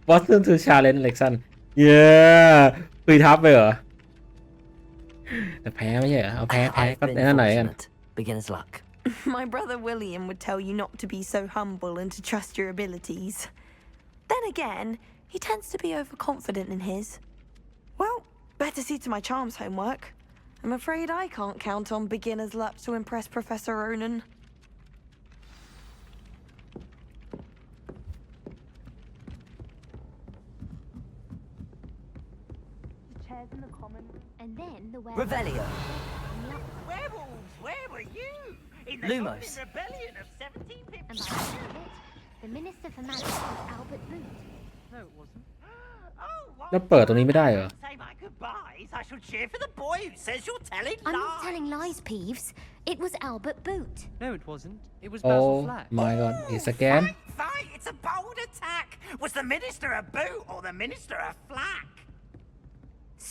Boston to challenge Lexan. Yeah. คุยทับไปเหรอแต่แพ้ไม่ใช่เหรอเอาแพ้ก็นั่นหน่อยกัน Beginner's luck. My brother William would tell you not to be so humble and to trust your abilities. Then again, he tends to be overconfident in his. Well, better see to my charms homework. I'm afraid I can't count on beginner's luck to impress Professor Ronan. The chairs in the common room. And then the Revelio. Werewolves, where were you? In the Lumos. Goblin Rebellion of 1750. And by the end of it, the Minister for Magic was Albert Boot. No, it wasn't. แล้วเปิดตรงนี้ไม่ได้เหรอ Say my goodbyes. I shall cheer for the boy who says you're telling I'm lies. not telling lies, Peeves. It was Albert Boot. No, it wasn't. It was Basil Oh Flack. my god อีกสแกน Fight! It's a bold attack. Was the minister a boot or the minister a flack?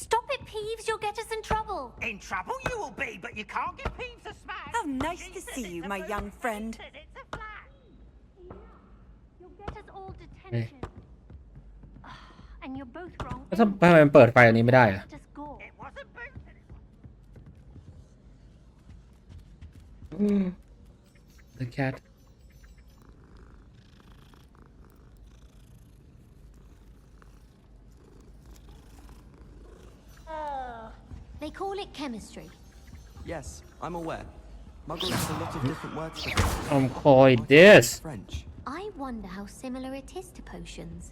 Stop it, Peeves. You'll get us in trouble. In trouble you will be, but you can't give Peeves a smack. How nice to see you, my young friend. You'll get us all detention. And you're both wrong. แล้วทำไมมันเปิดไฟอันนี้ไม่ได้อะ Just go. It wasn't boot. The cat They call it chemistry. Yes, I'm aware. Muggle has a lot of different words for I'm calling this French. I wonder how similar it is to potions.